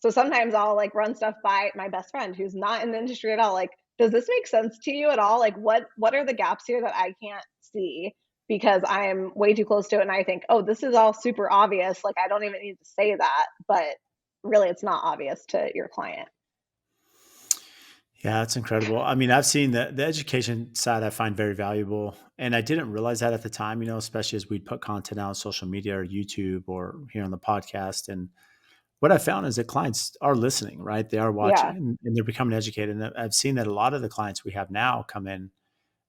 So sometimes I'll like run stuff by my best friend who's not in the industry at all. Like, does this make sense to you at all? Like what are the gaps here that I can't see? because I'm way too close to it and I think, oh, this is all super obvious. Like, I don't even need to say that. But really, it's not obvious to your client. Yeah, that's incredible. I mean, I've seen the education side I find very valuable. And I didn't realize that at the time, especially as we'd put content out on social media or YouTube or here on the podcast. And what I found is that clients are listening, right? They are Yeah. watching and they're becoming educated. And I've seen that a lot of the clients we have now come in,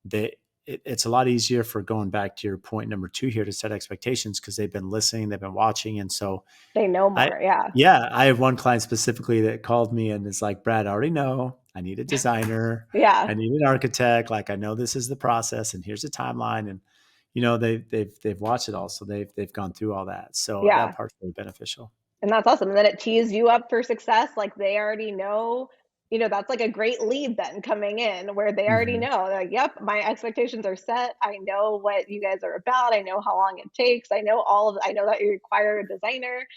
they it's a lot easier for going back to your point number two here to set expectations because they've been listening, they've been watching. And so They know I more. Yeah. yeah, I have one client specifically that called me and is like, "Brad, I already know. I need a designer. Yeah. I need an architect. Like, I know this is the process, and here's the timeline." And they've watched it all, so they've gone through all that. So that Yeah. part's really beneficial. And that's awesome. And then it tees you up for success. Like they already know, that's like a great lead then coming in where they already Mhm. know. They're like, yep, my expectations are set. I know what you guys are about. I know how long it takes. I know that you require a designer,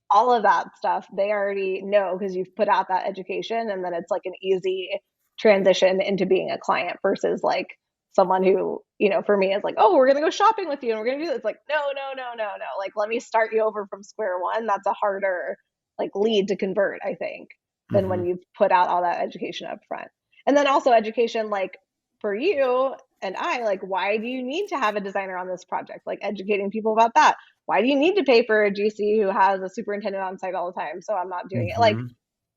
all of that stuff. They already know because you've put out that education. And then it's like an easy transition into being a client versus like someone who, for me is like, oh, we're gonna go shopping with you and we're gonna do this. It's like, no, no, no, no, no. Like, let me start you over from square one. That's a harder like lead to convert, I think, than when Mhm. you've put out all that education up front. And then also education, like for you and I, like, why do you need to have a designer on this project? Like educating people about that. Why do you need to pay for a GC who has a superintendent on site all the time? So I'm not doing it. Like Mhm.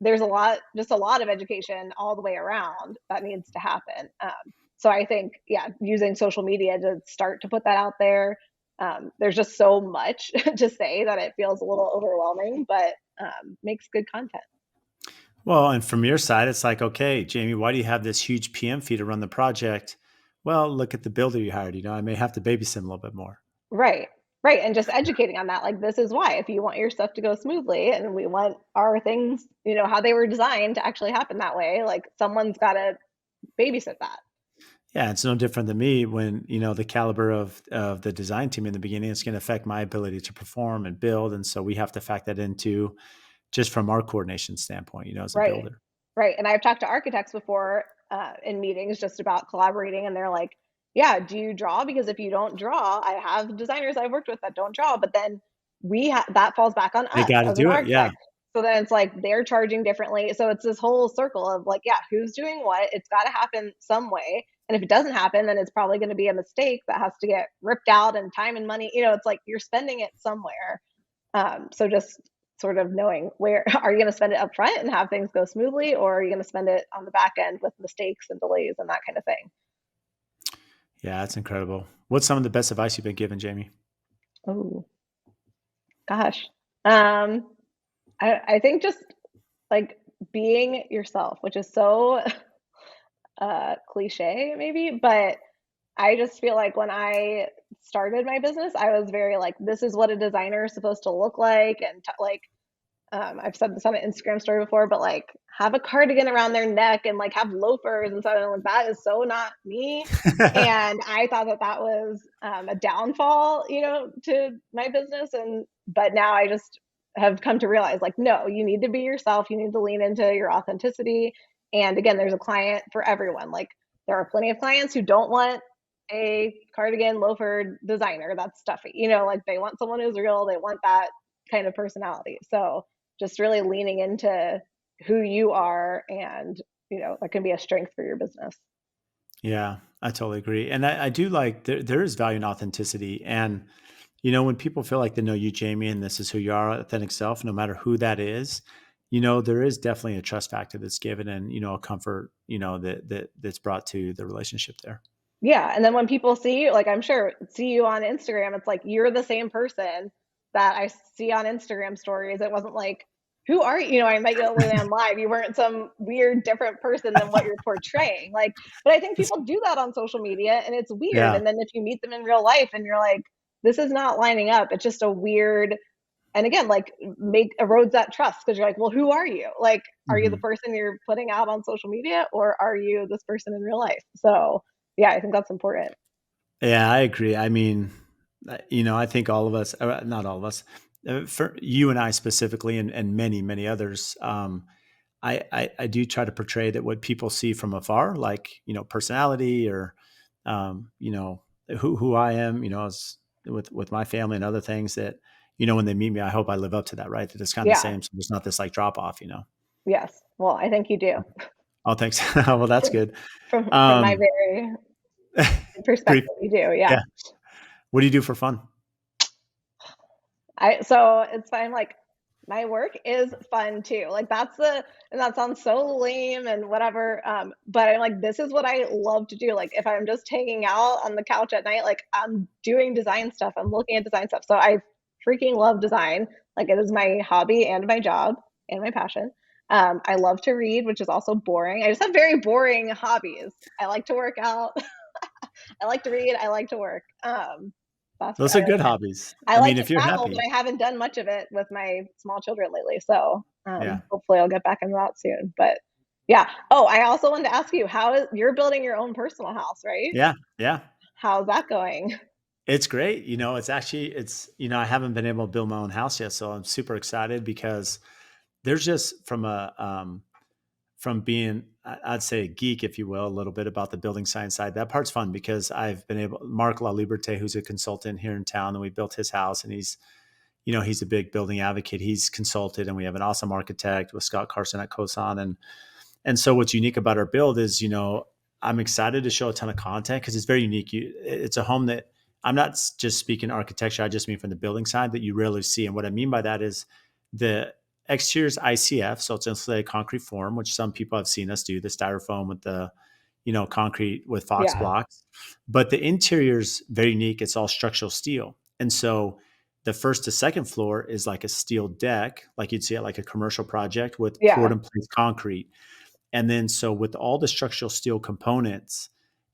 there's just a lot of education all the way around that needs to happen. So I think, yeah, using social media to start to put that out there. There's just so much to say that it feels a little overwhelming, but makes good content. Well, and from your side, it's like, okay, Jamie, why do you have this huge PM fee to run the project? Well, look at the builder you hired. I may have to babysit him a little bit more. Right. Right. And just educating on that. Like, this is why, if you want your stuff to go smoothly and we want our things, how they were designed to actually happen that way, like, someone's got to babysit that. Yeah, it's no different than me when, the caliber of the design team in the beginning is going to affect my ability to perform and build. And so we have to factor that into just from our coordination standpoint, as a Right. builder. Right. And I've talked to architects before in meetings just about collaborating, and they're like, yeah, do you draw? Because if you don't draw, I have designers I've worked with that don't draw, but then that falls back on They us got to as an do it. Yeah. architect. So then it's like they're charging differently. So it's this whole circle of like, yeah, who's doing what? It's got to happen some way. And if it doesn't happen, then it's probably going to be a mistake that has to get ripped out and time and money. It's like you're spending it somewhere. So just sort of knowing where are you going to spend it up front and have things go smoothly, or are you going to spend it on the back end with mistakes and delays and that kind of thing. Yeah, that's incredible. What's some of the best advice you've been given, Jamie? Oh gosh. um I think just like being yourself, which is so cliche maybe, but I just feel like when I started my business, I was very like, this is what a designer is supposed to look like, and like I've said this on an Instagram story before, but like have a cardigan around their neck and like have loafers and stuff. And like that is so not me. And I thought that that was a downfall, to my business. And but now I just have come to realize like, no, you need to be yourself. You need to lean into your authenticity. And again, there's a client for everyone. Like there are plenty of clients who don't want a cardigan loafer designer that's stuffy. Like they want someone who's real. They want that kind of personality. So just really leaning into who you are, and that can be a strength for your business. Yeah, I totally agree. And I do like there is value in authenticity. And, when people feel like they know you, Jamie, and this is who you are, authentic self, no matter who that is, there is definitely a trust factor that's given and, a comfort, that's brought to the relationship there. Yeah, and then when people see you, like I'm sure see you on Instagram, it's like you're the same person that I see on Instagram stories. It wasn't like, who are you? I met you at Land Live. You weren't some weird different person than what you're portraying. Like, but I think That's, people do that on social media and it's weird. yeah. And then if you meet them in real life and you're like, this is not lining up, it's just a weird, and again, like make erodes that trust because you're like, well, who are you? Like, are you the Mhm. person you're putting out on social media, or are you this person in real life? So yeah, I think that's important. Yeah, I agree. I mean, I think all of us, not all of us, for you and I specifically, and many, many others, I do try to portray that what people see from afar, like, personality or, who I am, with my family and other things that, when they meet me, I hope I live up to that, right? That it's kind of the Yeah. same. So there's not this like drop off. Yes. Well, I think you do. Oh, thanks. Well, that's good. From my Um, very pretty, perspective, you do. Yeah. yeah. What do you do for fun? So it's fine. Like my work is fun too. Like and that sounds so lame and whatever. But I'm like, this is what I love to do. Like if I'm just hanging out on the couch at night, like I'm doing design stuff. I'm looking at design stuff. So I freaking love design. Like it is my hobby and my job and my passion. I love to read, which is also boring. I just have very boring hobbies. I like to work out. I like to read. I like to work. Those are good hobbies. I I like mean, to if you're travel, but happy, I haven't done much of it with my small children lately. So yeah, hopefully I'll get back into that soon. But yeah. Oh, I also wanted to ask you, you're building your own personal house, right? yeah, yeah. How's that going? It's great. I haven't been able to build my own house yet. So I'm super excited because there's just from being, I'd say a geek, if you will, a little bit about the building science side. That part's fun because I've been able, Mark LaLiberte, who's a consultant here in town, and we built his house, and he's a big building advocate. He's consulted, and we have an awesome architect with Scott Carson at Cosan. And so what's unique about our build is, I'm excited to show a ton of content because it's very unique. It's a home that I'm not just speaking architecture. I just mean from the building side that you rarely see. And what I mean by that is the exterior is ICF. So it's insulated concrete form, which some people have seen us do, the styrofoam with the, concrete with Fox Yeah. blocks. But the interior is very unique. It's all structural steel. And so the first to second floor is like a steel deck, like you'd see at like a commercial project with poured Yeah. in place concrete. And then so with all the structural steel components,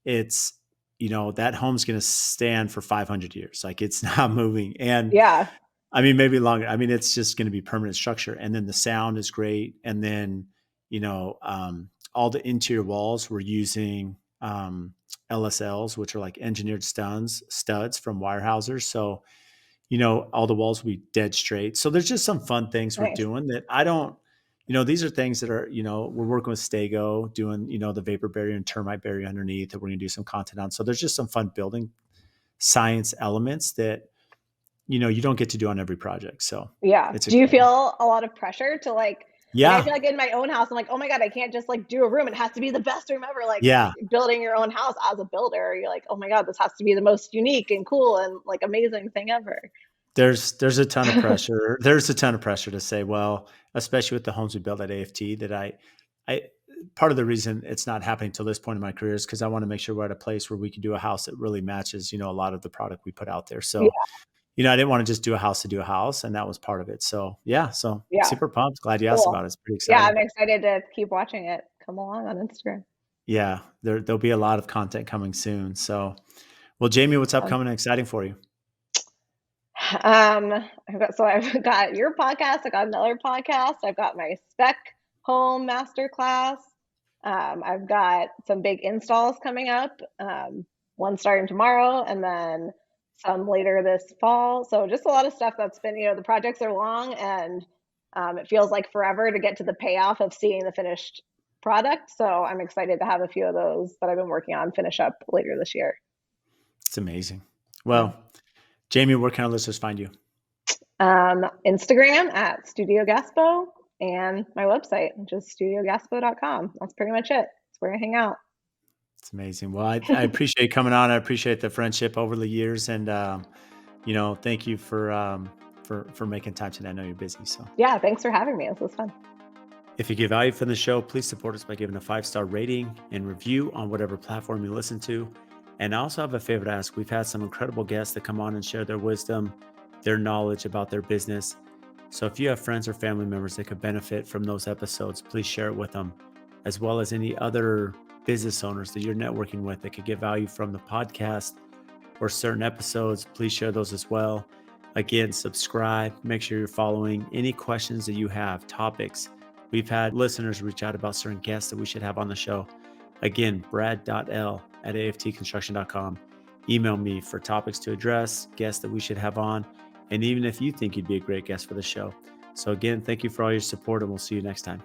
it's, that home's going to stand for 500 years. Like it's not moving. And Yeah. I mean, maybe longer. I mean, it's just going to be permanent structure. And then the sound is great. And then, all the interior walls we're using LSLs, which are like engineered studs from Weyerhaeuser. So, all the walls will be dead straight. So there's just some fun things we're Nice. doing that I don't, these are things that are, we're working with Stego doing, the vapor barrier and termite barrier underneath that we're going to do some content on. So there's just some fun building science elements that, you don't get to do on every project. So Yeah. it's Do you exciting. feel a lot of pressure to like I Yeah. feel like in my own house, I'm like, oh my God, I can't just like do a room. It has to be the best room ever. Like Yeah. building your own house as a builder, you're like, oh my God, this has to be the most unique and cool and like amazing thing ever. There's a ton of pressure. There's a ton of pressure to say, well, especially with the homes we built at AFT that I part of the reason it's not happening till this point in my career is because I want to make sure we're at a place where we can do a house that really matches, a lot of the product we put out there. Yeah. So, I didn't want to just do a house to do a house, and that was part of it. So yeah, so Yeah. super pumped. Glad you asked Cool. about it. It's pretty Yeah, exciting. I'm excited to keep watching it come along on Instagram. Yeah, there'll be a lot of content coming soon. So, well, Jamie, what's upcoming and exciting for you? I've got your podcast, I got another podcast, I've got my spec home masterclass. I've got some big installs coming up. One starting tomorrow and then some later this fall. So just a lot of stuff that's been, the projects are long and it feels like forever to get to the payoff of seeing the finished product. So I'm excited to have a few of those that I've been working on finish up later this year. It's amazing. Yeah. Well, Jamie, where can our listeners find you? Instagram at Studio Gaspo and my website, which is studiogaspo.com. That's pretty much it. It's where I hang out. It's amazing. Well, I appreciate you coming on. I appreciate the friendship over the years, and thank you for making time today. I know you're busy, so Yeah, thanks for having me. This was fun. if you get value from the show, please support us by giving a 5-star rating and review on whatever platform you listen to. And I also have a favor to ask. We've had some incredible guests that come on and share their wisdom, their knowledge about their business. So if you have friends or family members that could benefit from those episodes, please share it with them, as well as any other business owners that you're networking with that could get value from the podcast or certain episodes. Please share those as well. Again, subscribe, make sure you're following. Any questions that you have, topics. We've had listeners reach out about certain guests that we should have on the show. Again, brad.l@aftconstruction.com. Email me for topics to address, guests that we should have on, and even if you think you'd be a great guest for the show. So again, thank you for all your support, and we'll see you next time.